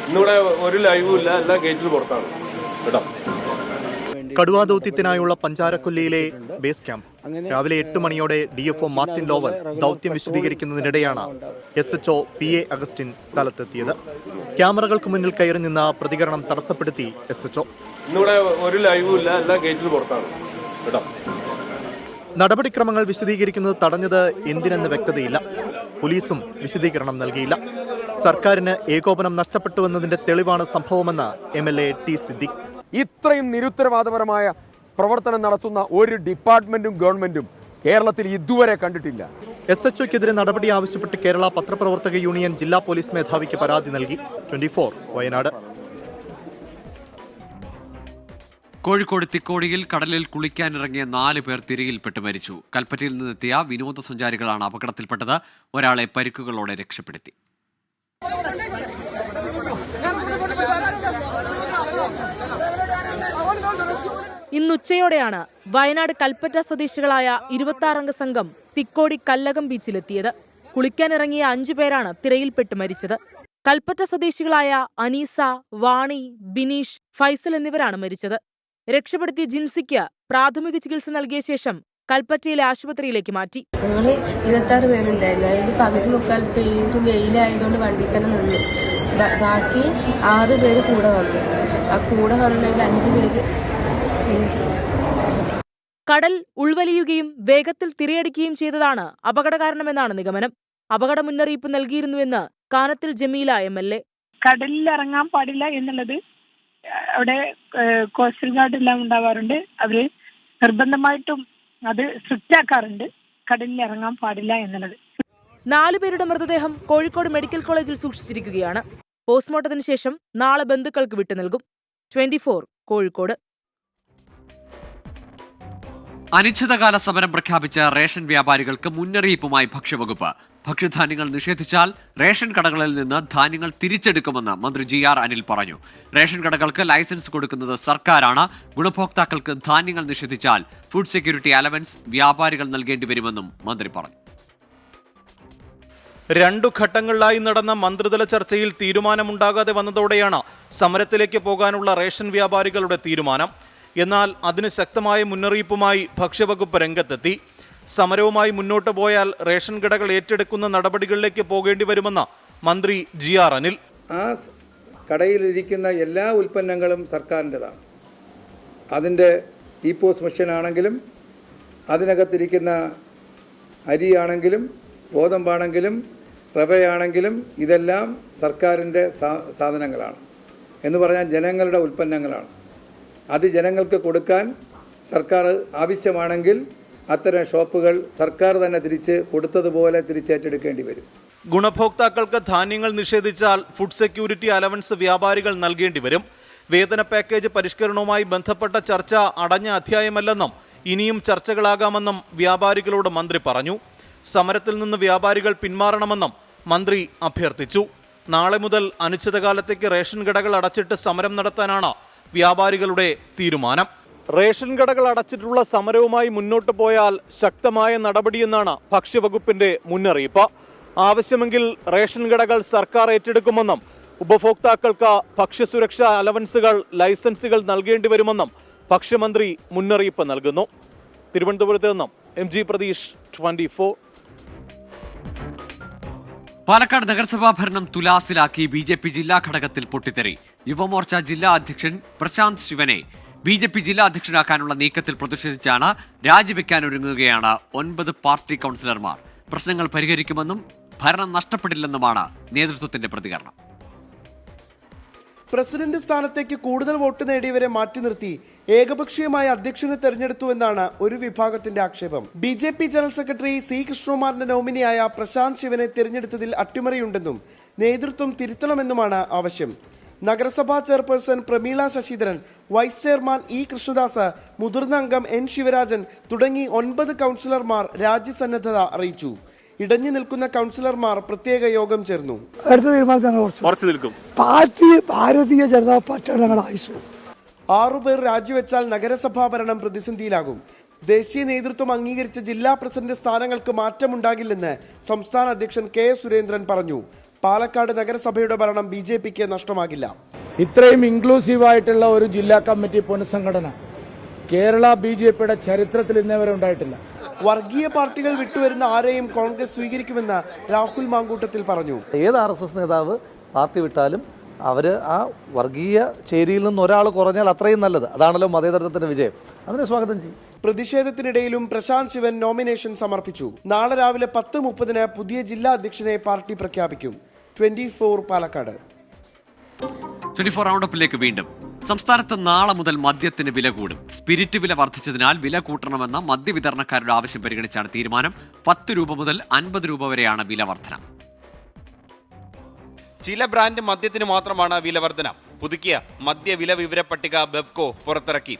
ഇന്നിവിടെ ഒരു ലൈവും ഇല്ല, എല്ലാ ഗേറ്റിന് പുറത്താണ് കേട്ടോ. കടുവാ ദൗത്യത്തിനായുള്ള പഞ്ചാരക്കൊല്ലിയിലെ ബേസ് ക്യാമ്പ് രാവിലെ 8 മണിയോടെ DFO മാർട്ടിൻ ലോവൽ ദൗത്യം വിശദീകരിക്കുന്നതിനിടെയാണ് SHO PA അഗസ്റ്റിൻ സ്ഥലത്തെത്തിയത്. ക്യാമറകൾക്ക് മുന്നിൽ കയറി നിന്ന പ്രതികരണം തടസ്സപ്പെടുത്തി SHO. ഇന്നിവിടെ ഒരു ലൈവും ഇല്ല, എല്ലാ ഗേറ്റിന് പുറത്താണ് കേട്ടോ. നടപടിക്രമങ്ങൾ വിശദീകരിക്കുന്നത് തടഞ്ഞത് എന്തിനെന്ന് വ്യക്തതയില്ല. പോലീസും വിശദീകരണം നൽകിയില്ല. സർക്കാരിന് ഏകോപനം നഷ്ടപ്പെട്ടുവെന്നതിന്റെ തെളിവാണ് സംഭവമെന്ന് MLA T സിദ്ദിഖ്. ഇത്രയും നിരുത്തരവാദപരമായ പ്രവർത്തനം നടത്തുന്ന ഒരു ഡിപ്പാർട്ട്മെന്റും ഗവൺമെന്റും കേരളത്തിൽ ഇതുവരെ കണ്ടിട്ടില്ല. SHOക്കെതിരെ നടപടി ആവശ്യപ്പെട്ട് കേരള പത്രപ്രവർത്തക യൂണിയൻ ജില്ലാ പോലീസ് മേധാവിക്ക് പരാതി നൽകി. 24 വയനാട്. കോഴിക്കോട് തിക്കോടിയിൽ കടലിൽ കുളിക്കാനിറങ്ങിയ 4 പേർ തിരയിൽപ്പെട്ട് മരിച്ചു. കൽപ്പറ്റയിൽ നിന്നെത്തിയ വിനോദസഞ്ചാരികളാണ് അപകടത്തിൽപ്പെട്ടത്. ഒരാളെ പരിക്കുകളോടെ രക്ഷപ്പെടുത്തി. ഇന്നുച്ചയോടെയാണ് വയനാട് കൽപ്പറ്റ സ്വദേശികളായ 26 സംഘം തിക്കോടി കല്ലകം ബീച്ചിലെത്തിയത്. കുളിക്കാനിറങ്ങിയ 5 പേരാണ് തിരയിൽപ്പെട്ട് മരിച്ചത്. കൽപ്പറ്റ സ്വദേശികളായ അനീസ, വാണി, ബിനീഷ്, ഫൈസൽ എന്നിവരാണ് മരിച്ചത്. രക്ഷപ്പെടുത്തിയ ജിൻസിക്ക് പ്രാഥമിക ചികിത്സ നൽകിയ ശേഷം കൽപ്പറ്റയിലെ ആശുപത്രിയിലേക്ക് മാറ്റി. ഞങ്ങള് 26 പേരുണ്ടായിരുന്നു. അതിൽ പകുതി മുക്കാൽ പേര് വെയിലായതുകൊണ്ട് വണ്ടി തന്നെ നിന്നു. ബാക്കി 6 പേര് കൂടെ വന്നു. ആ കൂടെ വന്നതിൽ 5 പേര് കടൽ ഉൾവലിയുകയും വേഗത്തിൽ തിരയടിക്കുകയും ചെയ്തതാണ് അപകട കാരണമെന്നാണ് നിഗമനം. അപകട മുന്നറിയിപ്പ് നൽകിയിരുന്നുവെന്ന് കാനത്തിൽ ജമീല MLA. കടലിൽ ഇറങ്ങാൻ പാടില്ല എന്നുള്ളത് അവിടെ കോസ്റ്റൽ ഗാർഡ് എല്ലാം ഉണ്ടാവാറുണ്ട്. അവര് നിർബന്ധമായിട്ടും അത് സ്ട്രിക്റ്റ് ആക്കാറുണ്ട്, കടലിൽ ഇറങ്ങാൻ പാടില്ല എന്നുള്ളത്. 4 പേരുടെ മൃതദേഹം കോഴിക്കോട് മെഡിക്കൽ കോളേജിൽ സൂക്ഷിച്ചിരിക്കുകയാണ്. പോസ്റ്റ്മോർട്ടത്തിന് ശേഷം നാളെ ബന്ധുക്കൾക്ക് വിട്ടു നൽകും. 24 കോഴിക്കോട്. അനിശ്ചിതകാല സമരം പ്രഖ്യാപിച്ച റേഷൻ വ്യാപാരികൾക്ക് മുന്നറിയിപ്പുമായി ഭക്ഷ്യവകുപ്പ്. ഭക്ഷ്യധാന്യങ്ങൾ നിഷേധിച്ചാൽ റേഷൻ കടകളിൽ നിന്ന് ധാന്യങ്ങൾ തിരിച്ചെടുക്കുമെന്ന് മന്ത്രി GR അനിൽ പറഞ്ഞു. റേഷൻ കടകൾക്ക് ലൈസൻസ് കൊടുക്കുന്നത് സർക്കാരാണ്. ഗുണഭോക്താക്കൾക്ക് ധാന്യങ്ങൾ നിഷേധിച്ചാൽ ഫുഡ് സെക്യൂരിറ്റി അലവൻസ് വ്യാപാരികൾ നൽകേണ്ടി വരുമെന്നും മന്ത്രി പറഞ്ഞു. 2 ഘട്ടങ്ങളിലായി നടന്ന മന്ത്രിതല ചർച്ചയിൽ തീരുമാനമുണ്ടാകാതെ വന്നതോടെയാണ് സമരത്തിലേക്ക് പോകാനുള്ള റേഷൻ വ്യാപാരികളുടെ തീരുമാനം. എന്നാൽ അതിന് ശക്തമായ മുന്നറിയിപ്പുമായി ഭക്ഷ്യവകുപ്പ് രംഗത്തെത്തി. സമരവുമായി മുന്നോട്ട് പോയാൽ റേഷൻ കടകൾ ഏറ്റെടുക്കുന്ന നടപടികളിലേക്ക് പോകേണ്ടി വരുമെന്ന് മന്ത്രി GR അനിൽ. ആ കടയിലിരിക്കുന്ന എല്ലാ ഉൽപ്പന്നങ്ങളും സർക്കാരിൻ്റെതാണ്. അതിൻ്റെ ഇപോസ് മെഷീൻ ആണെങ്കിലും അതിനകത്തിരിക്കുന്ന അരിയാണെങ്കിലും ഗോതമ്പാണെങ്കിലും റവയാണെങ്കിലും ഇതെല്ലാം സർക്കാരിൻ്റെ സാധനങ്ങളാണ്. എന്ന് പറഞ്ഞാൽ ജനങ്ങളുടെ ഉൽപ്പന്നങ്ങളാണ്. അത് ജനങ്ങൾക്ക് കൊടുക്കാൻ സർക്കാർ ആവശ്യമാണെങ്കിൽ അത്തരം ഷോപ്പുകൾ സർക്കാർ തന്നെ തിരിച്ച് കൊടുത്തതുപോലെ തിരിച്ചേറ്റെടുക്കേണ്ടി വരും. ഗുണഭോക്താക്കൾക്ക് ധാന്യങ്ങൾ നിഷേധിച്ചാൽ ഫുഡ് സെക്യൂരിറ്റി അലവൻസ് വ്യാപാരികൾ നൽകേണ്ടി വരും. വേതന പാക്കേജ് പരിഷ്കരണവുമായി ബന്ധപ്പെട്ട ചർച്ച അടഞ്ഞ അധ്യായമല്ലെന്നും ഇനിയും ചർച്ചകളാകാമെന്നും വ്യാപാരികളോട് മന്ത്രി പറഞ്ഞു. സമരത്തിൽ നിന്ന് വ്യാപാരികൾ പിന്മാറണമെന്നും മന്ത്രി അഭ്യർത്ഥിച്ചു. നാളെ മുതൽ അനിശ്ചിതകാലത്തേക്ക് റേഷൻ കടകൾ അടച്ചിട്ട് സമരം നടത്താനാണ് വ്യാപാരികളുടെ തീരുമാനം. റേഷൻ കടകൾ അടച്ചിട്ടുള്ള സമരവുമായി മുന്നോട്ട് പോയാൽ ശക്തമായ നടപടിയെന്നാണ് ഭക്ഷ്യവകുപ്പിന്റെ മുന്നറിയിപ്പ്. ആവശ്യമെങ്കിൽ റേഷൻ കടകൾ സർക്കാർ ഏറ്റെടുക്കുമെന്നും ഉപഭോക്താക്കൾക്ക് ഭക്ഷ്യസുരക്ഷാ അലവൻസുകൾ ലൈസൻസുകൾ നൽകേണ്ടി വരുമെന്നും ഭക്ഷ്യമന്ത്രി മുന്നറിയിപ്പ് നൽകുന്നു. തിരുവനന്തപുരത്ത് നിന്നും MG പ്രതീഷ്, 24. പാലക്കാട് നഗരസഭാ ഭരണം തുലാസിലാക്കി BJP ജില്ലാ ഘടകത്തിൽ പൊട്ടിത്തെറി. യുവമോർച്ച ജില്ലാ അധ്യക്ഷൻ പ്രശാന്ത് ശിവനെ BJP ജില്ലാ അധ്യക്ഷനാക്കാനുള്ള നീക്കത്തിൽ പ്രതിഷേധിച്ചാണ് രാജിവെക്കാനൊരുങ്ങുകയാണ് 9 പാർട്ടി കൗൺസിലർമാർ. പ്രശ്നങ്ങൾ പരിഹരിക്കുമെന്നും ഭരണം നഷ്ടപ്പെടില്ലെന്നുമാണ് നേതൃത്വത്തിന്റെ പ്രതികരണം. പ്രസിഡന്റ് സ്ഥാനത്തേക്ക് കൂടുതൽ വോട്ട് നേടിയവരെ മാറ്റി നിർത്തി ഏകപക്ഷീയമായ അധ്യക്ഷനെ തെരഞ്ഞെടുത്തുവെന്നാണ് ഒരു വിഭാഗത്തിന്റെ ആക്ഷേപം. BJP ജനറൽ സെക്രട്ടറി C കൃഷ്ണകുമാറിന്റെ നോമിനിയായ പ്രശാന്ത് ശിവനെ തെരഞ്ഞെടുത്തതിൽ അട്ടിമറിയുണ്ടെന്നും നേതൃത്വം തിരുത്തണമെന്നുമാണ് ആവശ്യം. നഗരസഭാ chairperson Prameela Sasidharan, vice chairman E Krishnadas, മുതിർന്ന അംഗം N ശിവരാജൻ തുടങ്ങി 9 കൗൺസിലർമാർ രാജ്യസന്നദ്ധത അറിയിച്ചു. ഇടഞ്ഞു നിൽക്കുന്ന കൗൺസിലർമാർ പ്രത്യേക യോഗം ചേർന്നു. പാർട്ടി ഭാരതീയ ജനതാ പാർട്ടിയാണ് ആയിസു. 6 പേർ രാജിവെച്ചാൽ നഗരസഭാ ഭരണം പ്രതിസന്ധിയിലാകും. ദേശീയ നേതൃത്വം അംഗീകരിച്ച ജില്ലാ പ്രസിഡന്റ് സ്ഥാനങ്ങൾക്ക് മാറ്റമുണ്ടാകില്ലെന്ന് സംസ്ഥാന അധ്യക്ഷൻ K സുരേന്ദ്രൻ പറഞ്ഞു. പാലക്കാട് നഗരസഭയുടെ ഭരണം BJPക്ക് നഷ്ടമാകില്ല. ഇത്രയും ഇൻക്ലൂസീവായിട്ടുള്ള ഒരു ജില്ലാ കമ്മിറ്റി പുനഃസംഘടന കേരള BJPയുടെ ചരിത്രത്തിൽ ഇന്നേവരെ ഉണ്ടായിട്ടില്ല. വർഗീയ പാർട്ടികൾ വിട്ടുവരുന്ന ആരെയും കോൺഗ്രസ് സ്വീകരിക്കുമെന്ന് രാഹുൽ മാങ്കൂട്ടത്തിൽ പറഞ്ഞു. ഏത് RSS നേതാവ് പാർട്ടി വിട്ടാലും അവര് ആ വർഗീയ ചേരിയിൽ നിന്ന് ഒരാൾ കുറഞ്ഞാൽ അത്രയും നല്ലത്. അതാണല്ലോ മതേതരത്വത്തിന്റെ വിജയം. അതിനെ സ്വാഗതം ചെയ്യും. പ്രതിഷേധത്തിനിടയിലും പ്രശാന്ത് ശിവൻ നോമിനേഷൻ സമർപ്പിച്ചു. നാളെ രാവിലെ 10:30 പുതിയ ജില്ലാ അധ്യക്ഷനെ പാർട്ടി പ്രഖ്യാപിക്കും. 24 പാലക്കാട്. 24 റൗണ്ടപ്പിലേക്ക് വീണ്ടും. സംസ്ഥാനത്ത് നാളെ മുതൽ മദ്യത്തിന് വില കൂടും. സ്പിരിറ്റ് വില വർദ്ധിച്ചതിനാൽ വില കൂട്ടണമെന്ന മദ്യവിതരണക്കാരുടെ ആവശ്യം പരിഗണിച്ചാണ് തീരുമാനം. 10 രൂപ മുതൽ 50 രൂപ വരെയാണ് വില വർധന. ചില ബ്രാൻഡ് മദ്യത്തിന് മാത്രമാണ് വില വർധന. പുതുക്കിയ മദ്യ വില വിവര പട്ടിക ബെവ്കോ പുറത്തിറക്കി.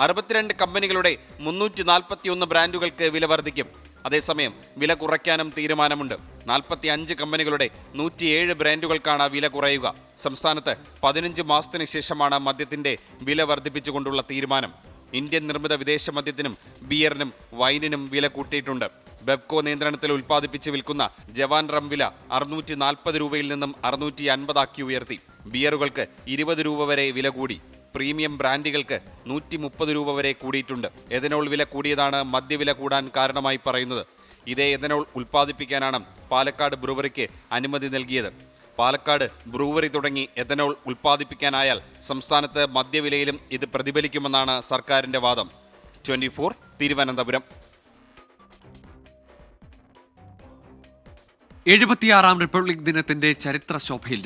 62 കമ്പനികളുടെ 341 ബ്രാൻഡുകൾക്ക് വില വർദ്ധിക്കും. അതേസമയം വില കുറയ്ക്കാനും തീരുമാനമുണ്ട്. 45 കമ്പനികളുടെ 107 ബ്രാൻഡുകൾക്കാണ് വില കുറയുക. സംസ്ഥാനത്ത് 15 മാസത്തിന് ശേഷമാണ് മദ്യത്തിന്റെ വില വർദ്ധിപ്പിച്ചുകൊണ്ടുള്ള തീരുമാനം. ഇന്ത്യൻ നിർമ്മിത വിദേശ മദ്യത്തിനും ബിയറിനും വൈനിനും വില കൂട്ടിയിട്ടുണ്ട്. ബെവ്കോ നിയന്ത്രണത്തിൽ ഉൽപ്പാദിപ്പിച്ച് വിൽക്കുന്ന ജവാൻ റം വില 640 രൂപയിൽ നിന്നും 650 ആക്കി ഉയർത്തി. ബിയറുകൾക്ക് 20 രൂപ വരെ വില കൂടി. പ്രീമിയം ബ്രാൻഡുകൾക്ക് 130 രൂപ വരെ കൂടിയിട്ടുണ്ട്. എഥനോൾ വില കൂടിയതാണ് മദ്യവില കൂടാൻ കാരണമായി പറയുന്നത്. ഇതേ എഥനോൾ ഉൽപ്പാദിപ്പിക്കാനാണ് പാലക്കാട് ബ്രൂവറിക്ക് അനുമതി നൽകിയത്. പാലക്കാട് ബ്രൂവറി തുടങ്ങി എഥനോൾ ഉൽപ്പാദിപ്പിക്കാനായാൽ സംസ്ഥാനത്ത് മദ്യവിലയിലും ഇത് പ്രതിഫലിക്കുമെന്നാണ് സർക്കാരിന്റെ വാദം. 24 തിരുവനന്തപുരം. 76ാം റിപ്പബ്ലിക് ദിനത്തിന്റെ ചരിത്ര ശോഭയിൽ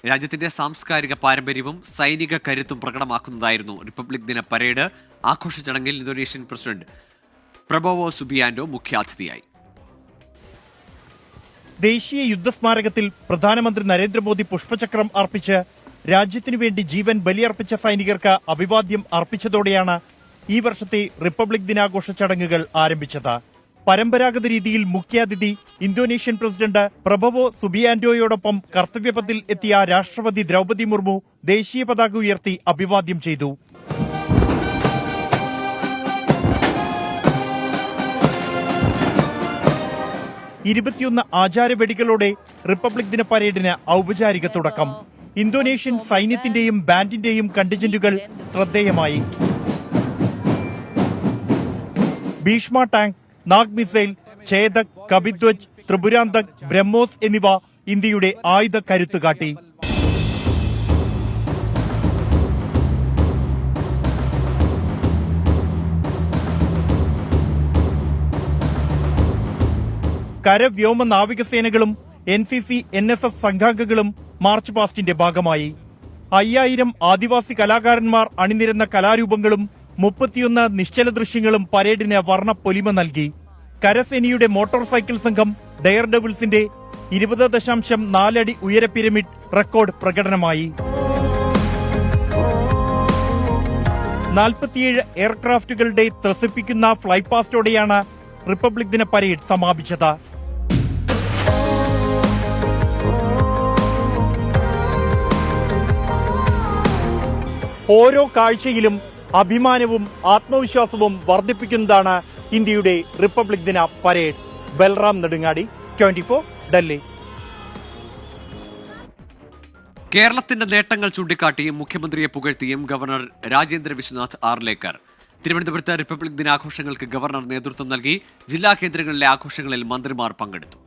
രാജ്യത്തിന്റെ സാംസ്കാരിക പാരമ്പര്യവും സൈനിക കരുത്തും പ്രകടമാക്കുന്നതായിരുന്നു റിപ്പബ്ലിക് ദിന പരേഡ്. ആഘോഷ ചടങ്ങിൽ ഇന്തോനേഷ്യൻ പ്രസിഡന്റ് പ്രബോവോ സുബിയാൻഡോ മുഖ്യാതിഥിയായി. ദേശീയ യുദ്ധസ്മാരകത്തിൽ പ്രധാനമന്ത്രി നരേന്ദ്രമോദി പുഷ്പചക്രം അർപ്പിച്ച് രാജ്യത്തിനു വേണ്ടി ജീവൻ ബലിയർപ്പിച്ച സൈനികർക്ക് അഭിവാദ്യം അർപ്പിച്ചതോടെയാണ് ഈ വർഷത്തെ റിപ്പബ്ലിക് ദിനാഘോഷ ചടങ്ങുകൾ ആരംഭിച്ചത്. പരമ്പരാഗത രീതിയിൽ മുഖ്യാതിഥി ഇന്തോനേഷ്യൻ പ്രസിഡന്റ് പ്രബോവോ സുബിയാൻഡോയോടൊപ്പം കർത്തവ്യപഥത്തിൽ എത്തിയ രാഷ്ട്രപതി ദ്രൗപദി മുർമു ദേശീയ പതാക ഉയർത്തി അഭിവാദ്യം ചെയ്തു. 21 ആചാരവെടികളോടെ റിപ്പബ്ലിക് ദിന പരേഡിന് ഔപചാരിക തുടക്കം. ഇന്തോനേഷ്യൻ സൈന്യത്തിന്റെയും ബാൻഡിന്റെയും കണ്ടിജന്റുകൾ ശ്രദ്ധേയമായി. ഭീഷ്മ ടാങ്ക്, നാഗ് മിസൈൽ, ഛേദക്, കപിധ്വജ്, ത്രിപുരാന്തക്, ബ്രഹ്മോസ് എന്നിവ ഇന്ത്യയുടെ ആയുധ കരുത്തുകാട്ടി. കര, വ്യോമ, നാവികസേനകളും NCC, NSS സംഘാംഗങ്ങളും മാർച്ച് പാസ്റ്റിന്റെ ഭാഗമായി. 5000 ആദിവാസി കലാകാരന്മാർ അണിനിരന്ന കലാരൂപങ്ങളും 31 നിശ്ചല ദൃശ്യങ്ങളും പരേഡിന് വർണ്ണപ്പൊലിമ നൽകി. കരസേനയുടെ മോട്ടോർ സൈക്കിൾ സംഘം ഡെയർ ഡെവിൾസിന്റെ 20.4 അടി ഉയര പിരമിഡ് റെക്കോർഡ് പ്രകടനമായി. 47 എയർക്രാഫ്റ്റുകളുടെ ത്രസിപ്പിക്കുന്ന ഫ്ലൈപാസ്റ്റോടെയാണ് റിപ്പബ്ലിക് ദിന പരേഡ് സമാപിച്ചത്. ഓരോ കാഴ്ചയിലും അഭിമാനവും ആത്മവിശ്വാസവും വർദ്ധിപ്പിക്കുന്നതാണ് ഇന്ത്യയുടെ റിപ്പബ്ലിക് ദിന പരേഡ്. ബൽറാം നെടുങ്ങാടി, 24 ഡൽഹി. കേരളത്തിന്റെ നേട്ടങ്ങൾ ചൂണ്ടിക്കാട്ടിയും മുഖ്യമന്ത്രിയെ പുകഴ്ത്തിയും ഗവർണർ രാജേന്ദ്ര വിശ്വനാഥ് ആർലേക്കർ. തിരുവനന്തപുരത്ത് റിപ്പബ്ലിക് ദിനാഘോഷങ്ങൾക്ക് ഗവർണർ നേതൃത്വം നൽകി. ജില്ലാ കേന്ദ്രങ്ങളിലെ ആഘോഷങ്ങളിൽ മന്ത്രിമാർ പങ്കെടുത്തു.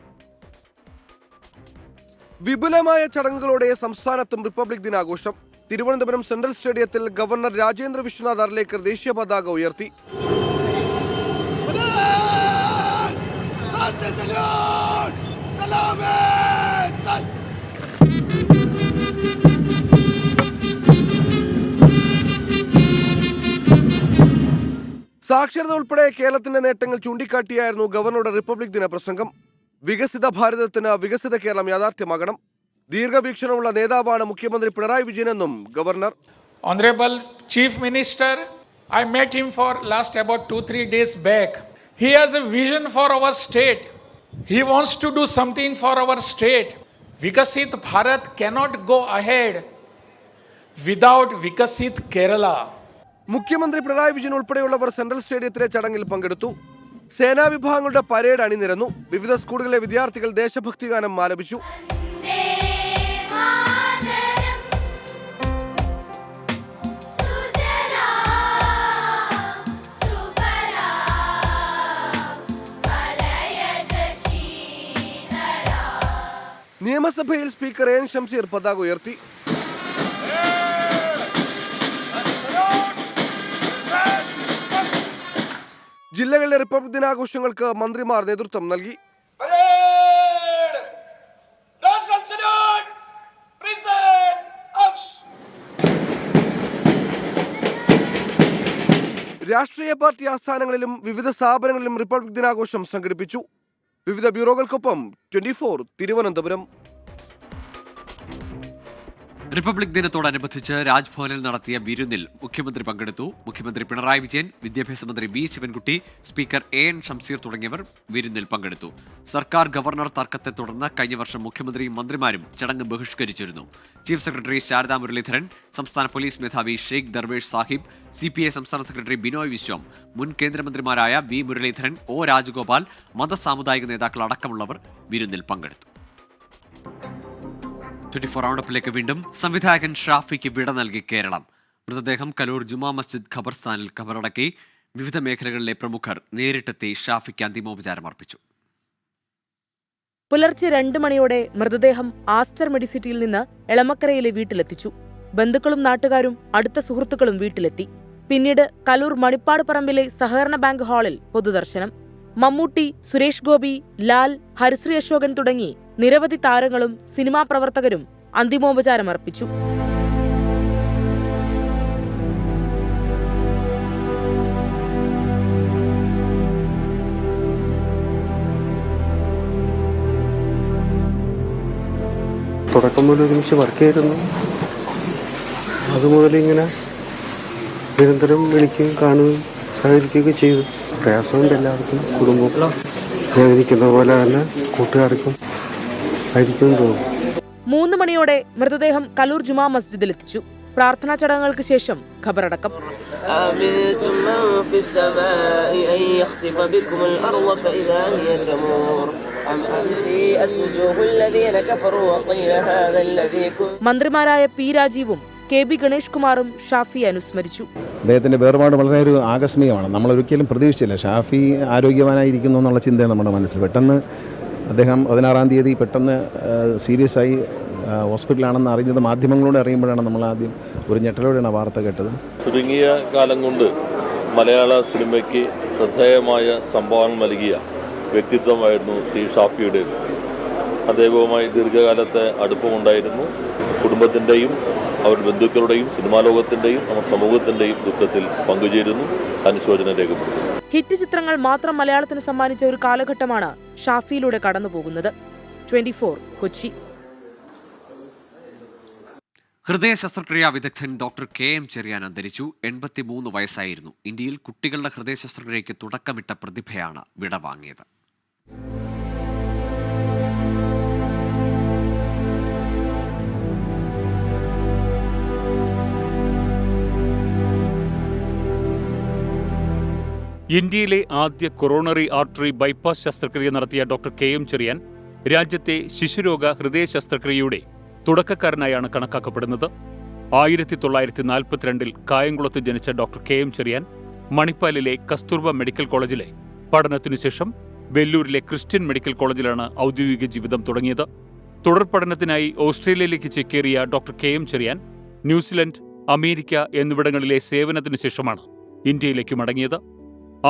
വിപുലമായ ചടങ്ങുകളോടെ സംസ്ഥാനത്തും റിപ്പബ്ലിക് ദിനാഘോഷം. തിരുവനന്തപുരം സെൻട്രൽ സ്റ്റേഡിയത്തിൽ ഗവർണർ രാജേന്ദ്ര വിശ്വനാഥ് ആർലേക്കർ ദേശീയ പതാക ഉയർത്തി. സാക്ഷരത ഉൾപ്പെടെ കേരളത്തിന്റെ നേട്ടങ്ങൾ ചൂണ്ടിക്കാട്ടിയായിരുന്നു ഗവർണറുടെ റിപ്പബ്ലിക് ദിന പ്രസംഗം. വികസിത ഭാരതത്തിന് വികസിത കേരളം യാഥാർത്ഥ്യമാകണം. ദീർഘവീക്ഷണമുള്ള നേതാവാണ് മുഖ്യമന്ത്രി പിണറായി വിജയനെന്നും governor. Honorable Chief Minister, I met him for last about 2-3 days back. He has a vision for our state. He wants to do something for our state. Vikasit Bharat cannot go ahead without Vikasit Kerala. മുഖ്യമന്ത്രി പിണറായി വിജയൻ ഉൾപ്പെടെയുള്ളവർ central സ്റ്റേഡിയത്തിലെ ചടങ്ങിൽ പങ്കെടുത്തു. സേനാ വിഭാഗങ്ങളുടെ parade അണിനിരന്നു. വിവിധ സ്കൂളുകളിലെ വിദ്യാർത്ഥികൾ ദേശഭക്തി ഗാനം ആലപിച്ചു. നിയമസഭയിൽ സ്പീക്കർ എൻ ഷംസീർ പതാക ഉയർത്തി. ജില്ലകളിലെ റിപ്പബ്ലിക് ദിനാഘോഷങ്ങൾക്ക് മന്ത്രിമാർ നേതൃത്വം നൽകി. രാഷ്ട്രീയ പാർട്ടി ആസ്ഥാനങ്ങളിലും വിവിധ സ്ഥാപനങ്ങളിലും റിപ്പബ്ലിക് ദിനാഘോഷം സംഘടിപ്പിച്ചു. വിവിധ ബ്യൂറോകൾക്കൊപ്പം 24 തിരുവനന്തപുരം. റിപ്പബ്ലിക് ദിനത്തോടനുബന്ധിച്ച് രാജ്ഭവനിൽ നടത്തിയ വിരുന്നിൽ മുഖ്യമന്ത്രി പങ്കെടുത്തു. മുഖ്യമന്ത്രി പിണറായി വിജയൻ, വിദ്യാഭ്യാസ മന്ത്രി V Sivankutty, speaker A N Shamseer തുടങ്ങിയവർ വിരുന്നിൽ പങ്കെടുത്തു. സർക്കാർ ഗവർണർ തർക്കത്തെ തുടർന്ന് കഴിഞ്ഞ വർഷം മുഖ്യമന്ത്രിയും മന്ത്രിമാരും ചടങ്ങ് ബഹിഷ്കരിച്ചിരുന്നു. ചീഫ് സെക്രട്ടറി ശാരദാ മുരളീധരൻ, സംസ്ഥാന പോലീസ് മേധാവി ഷെയ്ഖ് ദർവേഷ് സാഹിബ്, CPI സംസ്ഥാന സെക്രട്ടറി ബിനോയ് വിശ്വം, മുൻ കേന്ദ്രമന്ത്രിമാരായ വി മുരളീധരൻ, ഒ രാജഗോപാൽ, മതസാമുദായിക നേതാക്കൾ അടക്കമുള്ളവർ വിരുന്നിൽ പങ്കെടുത്തു. 24 റൗണ്ടപ്പിലേക്ക് വീണ്ടും. സംവിധായകൻ ഷാഫിക്ക് വിട നൽകി കേരളം. മൃതദേഹം കലൂർ ജുമാ മസ്ജിദ് ഖബർസ്ഥാനിൽ ഖബറടക്കി. വിവിധ മേഖലകളിലെ പ്രമുഖർ നേരിട്ടെത്തി ഷാഫിക്ക് അന്തിമോപചാരം അർപ്പിച്ചു. പുലർച്ചെ 2 മണിയോടെ മൃതദേഹം ആസ്റ്റർ മെഡിസിറ്റിയിൽ നിന്ന് എളമക്കരയിലെ വീട്ടിലെത്തിച്ചു. ബന്ധുക്കളും നാട്ടുകാരും അടുത്ത സുഹൃത്തുക്കളും വീട്ടിലെത്തി. പിന്നീട് കലൂർ മണിപ്പാട് പറമ്പിലെ സഹകരണ ബാങ്ക് ഹാളിൽ പൊതുദർശനം. മമ്മൂട്ടി, സുരേഷ് ഗോപി, ലാൽ, ഹരിശ്രീ അശോകൻ തുടങ്ങി നിരവധി താരങ്ങളും സിനിമാ പ്രവർത്തകരും അന്തിമോപചാരം അർപ്പിച്ചു. തുടക്കം മുതൽ ഒരുമിച്ച് വർക്ക് ചെയ്തിരുന്നു. അതുമുതൽ ഇങ്ങനെ നിരന്തരം വിളിക്കുകയും കാണുകയും സഹകരിക്കുകയൊക്കെ ചെയ്തു. പ്രയാസമുണ്ട് എല്ലാവർക്കും. കുടുംബം വേദനിക്കുന്ന പോലെ തന്നെ കൂട്ടുകാർക്കും ആയിരിക്കും തോന്നുന്നു. 3 മണിയോടെ മൃതദേഹം കലൂർ ജുമാ മസ്ജിദിലെത്തിച്ചു. പ്രാർത്ഥനാ ചടങ്ങുകൾക്ക് ശേഷം ഖബറടക്കം. മന്ത്രിമാരായ പി രാജീവും KB ഗണേഷ് കുമാറും ഷാഫിയെ അനുസ്മരിച്ചു. അദ്ദേഹത്തിൻ്റെ വേർപാട് വളരെ ഒരു ആകസ്മികമാണ്. നമ്മളൊരിക്കലും പ്രതീക്ഷിച്ചില്ല ഷാഫി ആരോഗ്യവാനായിരിക്കുന്നു എന്നുള്ള ചിന്തയാണ് നമ്മുടെ മനസ്സിൽ. പെട്ടെന്ന് അദ്ദേഹം 16-ാം തീയതി പെട്ടെന്ന് സീരിയസ് ആയി ഹോസ്പിറ്റലാണെന്ന് അറിഞ്ഞത് മാധ്യമങ്ങളോട് അറിയുമ്പോഴാണ് നമ്മൾ ആദ്യം ഒരു ഞെട്ടലോടെയാണ് വാർത്ത കേട്ടത്. ചുരുങ്ങിയ കാലം കൊണ്ട് മലയാള സിനിമയ്ക്ക് ശ്രദ്ധേയമായ സംഭാവന നൽകിയ വ്യക്തിത്വമായിരുന്നു ശ്രീ ഷാഫിയുടേത്. അദ്ദേഹവുമായി ദീർഘകാലത്തെ അടുപ്പമുണ്ടായിരുന്നു. കുടുംബത്തിൻ്റെയും അവരുടെ ബന്ധുക്കളുടെയും സിനിമാ ലോകത്തിൻ്റെയും നമ്മുടെ സമൂഹത്തിൻ്റെയും ദുഃഖത്തിൽ പങ്കുചേരുന്നു, അനുശോചനം രേഖപ്പെടുത്തുന്നു. ഹിറ്റ് ചിത്രങ്ങൾ മാത്രം മലയാളത്തിന് സമ്മാനിച്ച ഒരു കാലഘട്ടമാണ് ഷാഫിയിലൂടെ കടന്നുപോകുന്നത്. 24 കൊച്ചി. ഹൃദയ ശസ്ത്രക്രിയാ വിദഗ്ധൻ ഡോക്ടർ KM ചെറിയാൻ അന്തരിച്ചു. 83 വയസ്സായിരുന്നു. ഇന്ത്യയിൽ കുട്ടികളുടെ ഹൃദയ ശസ്ത്രക്രിയയ്ക്ക് തുടക്കമിട്ട പ്രതിഭയാണ് വിടവാങ്ങിയത്. ഇന്ത്യയിലെ ആദ്യ കൊറോണറി ആർട്ടറി ബൈപ്പാസ് ശസ്ത്രക്രിയ നടത്തിയ ഡോക്ടർ KM ചെറിയാൻ രാജ്യത്തെ ശിശുരോഗ ഹൃദയ ശസ്ത്രക്രിയയുടെ തുടക്കക്കാരനായാണ് കണക്കാക്കപ്പെടുന്നത്. 1942 കായംകുളത്ത് ജനിച്ച ഡോക്ടർ KM ചെറിയാൻ മണിപ്പാലിലെ കസ്തൂർബ മെഡിക്കൽ കോളേജിലെ പഠനത്തിനുശേഷം വെല്ലൂരിലെ ക്രിസ്ത്യൻ മെഡിക്കൽ കോളേജിലാണ് ഔദ്യോഗിക ജീവിതം തുടങ്ങിയത്. തുടർ പഠനത്തിനായി ഓസ്ട്രേലിയയിലേക്ക് ചേക്കേറിയ doctor KM Cherian New Zealand, America എന്നിവിടങ്ങളിലെ സേവനത്തിനു ശേഷമാണ് ഇന്ത്യയിലേക്ക് മടങ്ങിയത്.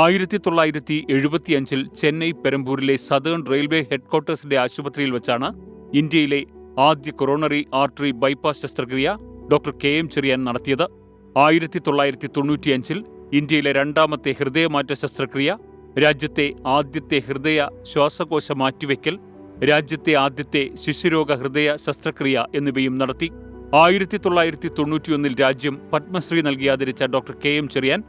1975 ചെന്നൈ പെരമ്പൂരിലെ സതേൺ റെയിൽവേ ഹെഡ്ക്വാർട്ടേഴ്സിന്റെ ആശുപത്രിയിൽ വെച്ചാണ് ഇന്ത്യയിലെ ആദ്യ കൊറോണറി ആർട്ടറി ബൈപ്പാസ് ശസ്ത്രക്രിയ ഡോക്ടർ KM ചെറിയാൻ നടത്തിയത്. 1995 ഇന്ത്യയിലെ രണ്ടാമത്തെ ഹൃദയമാറ്റ ശസ്ത്രക്രിയ, രാജ്യത്തെ ആദ്യത്തെ ഹൃദയ ശ്വാസകോശ മാറ്റിവെക്കൽ, രാജ്യത്തെ ആദ്യത്തെ ശിശുരോഗ ഹൃദയ ശസ്ത്രക്രിയ എന്നിവയും നടത്തി. 1991 രാജ്യം പത്മശ്രീ നൽകി ആദരിച്ച ഡോക്ടർ KM ചെറിയാൻ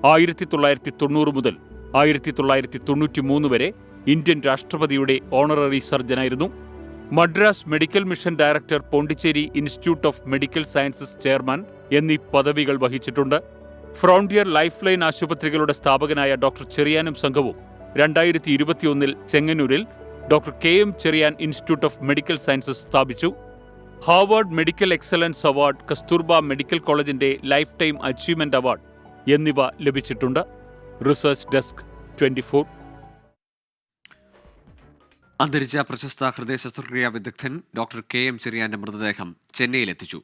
1990 മുതൽ 1993 വരെ ഇന്ത്യൻ രാഷ്ട്രപതിയുടെ ഓണററി സർജനായിരുന്നു. Madras medical mission director, Pondicherry institute of medical sciences chairman എന്നീ പദവികൾ വഹിച്ചിട്ടുണ്ട്. ഫ്രോണ്ടിയർ ലൈഫ് ലൈൻ ആശുപത്രികളുടെ സ്ഥാപകനായ ഡോക്ടർ ചെറിയാനും സംഘവും 2021 ചെങ്ങന്നൂരിൽ doctor KM Cherian institute of medical sciences സ്ഥാപിച്ചു. Harvard medical excellence award, Kasturba medical കോളേജിന്റെ ലൈഫ് ടൈം അച്ചീവ്മെന്റ് അവാർഡ് എന്നിവ ലഭിച്ചിട്ടുണ്ട്. Research desk 24. അന്തരിച്ച പ്രശസ്ത ഹൃദയ ശസ്ത്രക്രിയാ വിദഗ്ധൻ ഡോക്ടർ KM ചെറിയാന്റെ മൃതദേഹം ചെന്നൈയിലെത്തിച്ചു.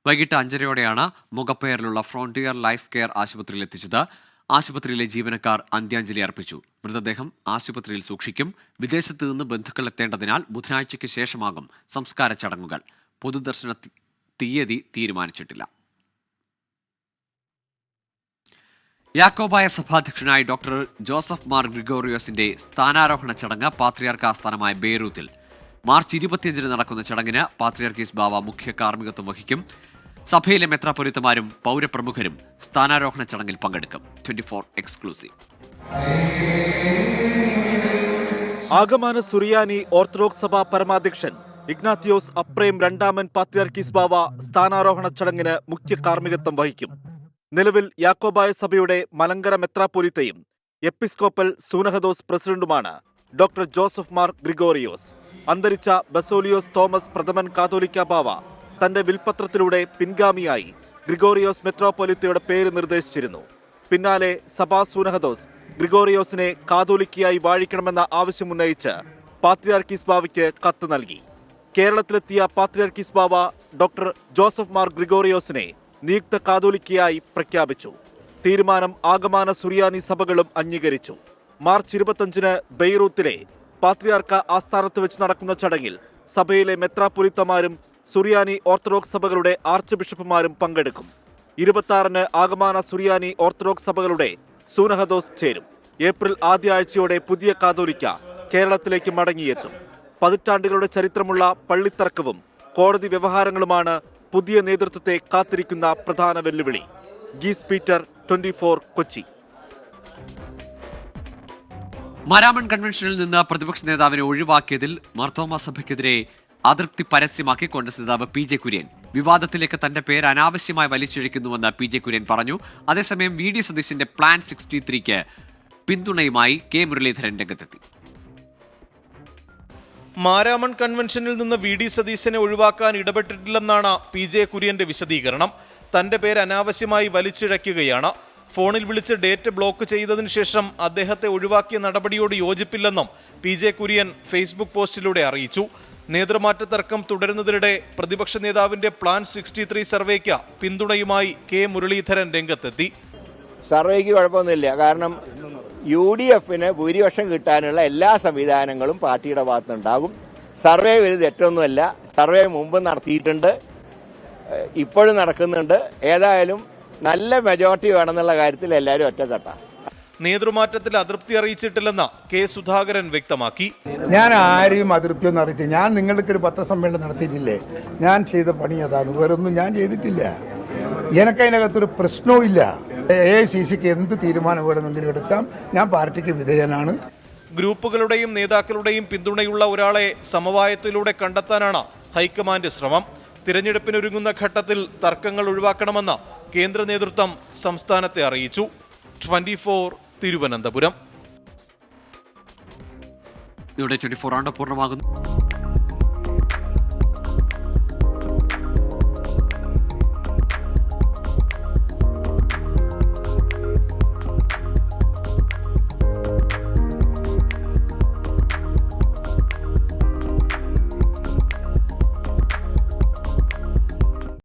വൈകിട്ട് 5:30 മുഖപ്പേറിലുള്ള ഫ്രോണ്ടിയർ ലൈഫ് കെയർ ആശുപത്രിയിൽ എത്തിച്ചത്. ആശുപത്രിയിലെ ജീവനക്കാർ അന്ത്യാഞ്ജലി അർപ്പിച്ചു. മൃതദേഹം ആശുപത്രിയിൽ സൂക്ഷിക്കും. വിദേശത്ത് നിന്ന് ബന്ധുക്കൾ എത്തേണ്ടതിനാൽ ബുധനാഴ്ചയ്ക്ക് ശേഷമാകും സംസ്കാര ചടങ്ങുകൾ. പൊതുദർശന തീയതി തീരുമാനിച്ചിട്ടില്ല. യാക്കോബായ സഭാധ്യക്ഷനായി ഡോക്ടർ ജോസഫ് മാർ ഗ്രിഗോറിയോസിന്റെ സ്ഥാനാരോഹണ ചടങ്ങ് പാത്രിയാർക്ക് ആസ്ഥാനമായ ബെയ്റൂത്തിൽ മാർച്ച് 25 നടക്കുന്ന ചടങ്ങിന് പാത്രിയാർക്കീസ് ബാവ മുഖ്യ കാർമ്മികത്വം വഹിക്കും. സഭയിലെ മെത്രാപ്പൊലീത്തമാരും പൗരപ്രമുഖരും സ്ഥാനാരോഹണ ചടങ്ങിൽ പങ്കെടുക്കും. 24 എക്സ്ക്ലൂസീവ്. ആഗമാന സുറിയാനി ഓർത്തഡോക്സ് സഭ പരമാധ്യക്ഷൻ ഇഗ്നാത്തിയോസ് അപ്രേം രണ്ടാമൻ പാത്രിയാർക്കീസ് ബാവ സ്ഥാനാരോഹണ ചടങ്ങിന് മുഖ്യ കാർമ്മികത്വം വഹിക്കും. നിലവിൽ യാക്കോബായ സഭയുടെ മലങ്കര മെത്രാപ്പൊലീത്തയും എപ്പിസ്കോപ്പൽ സൂനഹദോസ് പ്രസിഡന്റുമാണ് ഡോക്ടർ ജോസഫ് മാർ ഗ്രിഗോറിയോസ്. അന്തരിച്ച ബസോലിയോസ് തോമസ് പ്രഥമൻ കാതോലിക്ക ബാവ തന്റെ വിൽപത്രത്തിലൂടെ പിൻഗാമിയായി ഗ്രിഗോറിയോസ് മെത്രാപ്പൊലീത്തയുടെ പേര് നിർദ്ദേശിച്ചിരുന്നു. പിന്നാലെ സഭാ സൂനഹദോസ് ഗ്രിഗോറിയോസിനെ കാതോലിക്കയായി വാഴിക്കണമെന്ന ആവശ്യമുന്നയിച്ച് പാത്രിയാർക്കീസ് ബാവയ്ക്ക് കത്ത് നൽകി. കേരളത്തിലെത്തിയ പാത്രിയാർക്കീസ് ബാവ ഡോക്ടർ ജോസഫ് മാർ ഗ്രിഗോറിയോസിനെ നിയുക്ത കാതോലിക്കയായി പ്രഖ്യാപിച്ചു. തീരുമാനം ആഗമാന സുറിയാനി സഭകളും അംഗീകരിച്ചു. മാർച്ച് 25 ബെയ്റൂത്തിലെ പാത്രിയാർക്ക ആസ്ഥാനത്ത് വെച്ച് നടക്കുന്ന ചടങ്ങിൽ സഭയിലെ മെത്രാപ്പൊലീത്തമാരും സുറിയാനി ഓർത്തഡോക്സ് സഭകളുടെ ആർച്ച് ബിഷപ്പുമാരും പങ്കെടുക്കും. 26 ആഗമാന സുറിയാനി ഓർത്തഡോക്സ് സഭകളുടെ സൂനഹദോസ് ചേരും. ഏപ്രിൽ ആദ്യ ആഴ്ചയോടെ പുതിയ കാതോലിക്ക കേരളത്തിലേക്ക് മടങ്ങിയെത്തും. പതിറ്റാണ്ടുകളുടെ ചരിത്രമുള്ള പള്ളിത്തർക്കവും കോടതി വ്യവഹാരങ്ങളുമാണ് പുതിയ നേതൃത്വത്തെ കാത്തിരിക്കുന്ന പ്രധാന വെല്ലുവിളി. ഗീസ് പീറ്റർ, 24 കൊച്ചി. മാരാമൺ കൺവെൻഷനിൽ നിന്ന് പ്രതിപക്ഷ നേതാവിനെ ഒഴിവാക്കിയതിൽ മാർത്തോമാ സഭയ്ക്കെതിരെ അതൃപ്തി പരസ്യമാക്കി കോൺഗ്രസ് നേതാവ് PJ കുര്യൻ. വിവാദത്തിലേക്ക് തന്റെ പേര് അനാവശ്യമായി വലിച്ചിഴക്കുന്നുവെന്ന് PJ കുര്യൻ പറഞ്ഞു. അതേസമയം VD സതീശന്റെ പ്ലാൻ 63ക്ക് പിന്തുണയുമായി K മുരളീധരൻ രംഗത്തെത്തി. മാരാമൺ കൺവെൻഷനിൽ നിന്ന് VD സതീശനെ ഒഴിവാക്കാൻ ഇടപെട്ടിട്ടില്ലെന്നാണ് PJ കുര്യന്റെ വിശദീകരണം. തന്റെ പേര് അനാവശ്യമായി വലിച്ചിഴയ്ക്കുകയാണ്. ഫോണിൽ വിളിച്ച് ഡേറ്റ് ബ്ലോക്ക് ചെയ്തതിനു ശേഷം അദ്ദേഹത്തെ ഒഴിവാക്കിയ നടപടിയോട് യോജിപ്പില്ലെന്നും PJ കുര്യൻ ഫേസ്ബുക്ക് പോസ്റ്റിലൂടെ അറിയിച്ചു. നേതൃമാറ്റ തർക്കം തുടരുന്നതിനിടെ പ്രതിപക്ഷ നേതാവിന്റെ പ്ലാൻ 63 സർവേക്ക് പിന്തുണയുമായി K മുരളീധരൻ രംഗത്തെത്തി. സർവേക്ക് കുഴപ്പമൊന്നുമില്ല. കാരണം UDFന് ഭൂരിപക്ഷം കിട്ടാനുള്ള എല്ലാ സംവിധാനങ്ങളും പാർട്ടിയുടെ ഭാഗത്തുനിന്നുണ്ടാകും. സർവേ ഒരു തെറ്റൊന്നുമല്ല. സർവേ മുമ്പ് നടത്തിയിട്ടുണ്ട്, ഇപ്പോഴും നടക്കുന്നുണ്ട്. ഏതായാലും നല്ല മെജോറിറ്റി വേണമെന്നുള്ള കാര്യത്തിൽ എല്ലാവരും ഒറ്റക്കെട്ടാണ്. നേതൃമാറ്റത്തിൽ അതൃപ്തി അറിയിച്ചിട്ടില്ലെന്ന് K സുധാകരൻ വ്യക്തമാക്കി. ഞാൻ ആരെയും അതൃപ്തിയൊന്നും അറിയിച്ചു. ഞാൻ നിങ്ങൾക്ക് ഒരു പത്രസമ്മേളനം നടത്തിയിട്ടില്ലേ? ഞാൻ ചെയ്ത പണി അതാണ്, വേറൊന്നും ഞാൻ ചെയ്തിട്ടില്ല. എനിക്കതിനകത്തൊരു പ്രശ്നവും ഇല്ല. AICCക്ക് എന്ത് തീരുമാനം വേണമെങ്കിലും എടുക്കാം. ഞാൻ പാർട്ടിക്ക് വിധേയനാണ്. ഗ്രൂപ്പുകളുടെയും നേതാക്കളുടെയും പിന്തുണയുള്ള ഒരാളെ സമവായത്തിലൂടെ കണ്ടെത്താനാണ് ഹൈക്കമാൻഡ് ശ്രമം. തിരഞ്ഞെടുപ്പിനൊരുങ്ങുന്ന ഘട്ടത്തിൽ തർക്കങ്ങൾ ഒഴിവാക്കണമെന്ന് കേന്ദ്ര നേതൃത്വം സംസ്ഥാനത്തെ അറിയിച്ചു. 24 തിരുവനന്തപുരം. ഇവിടെ 24 പൂർണ്ണമാകുന്നു.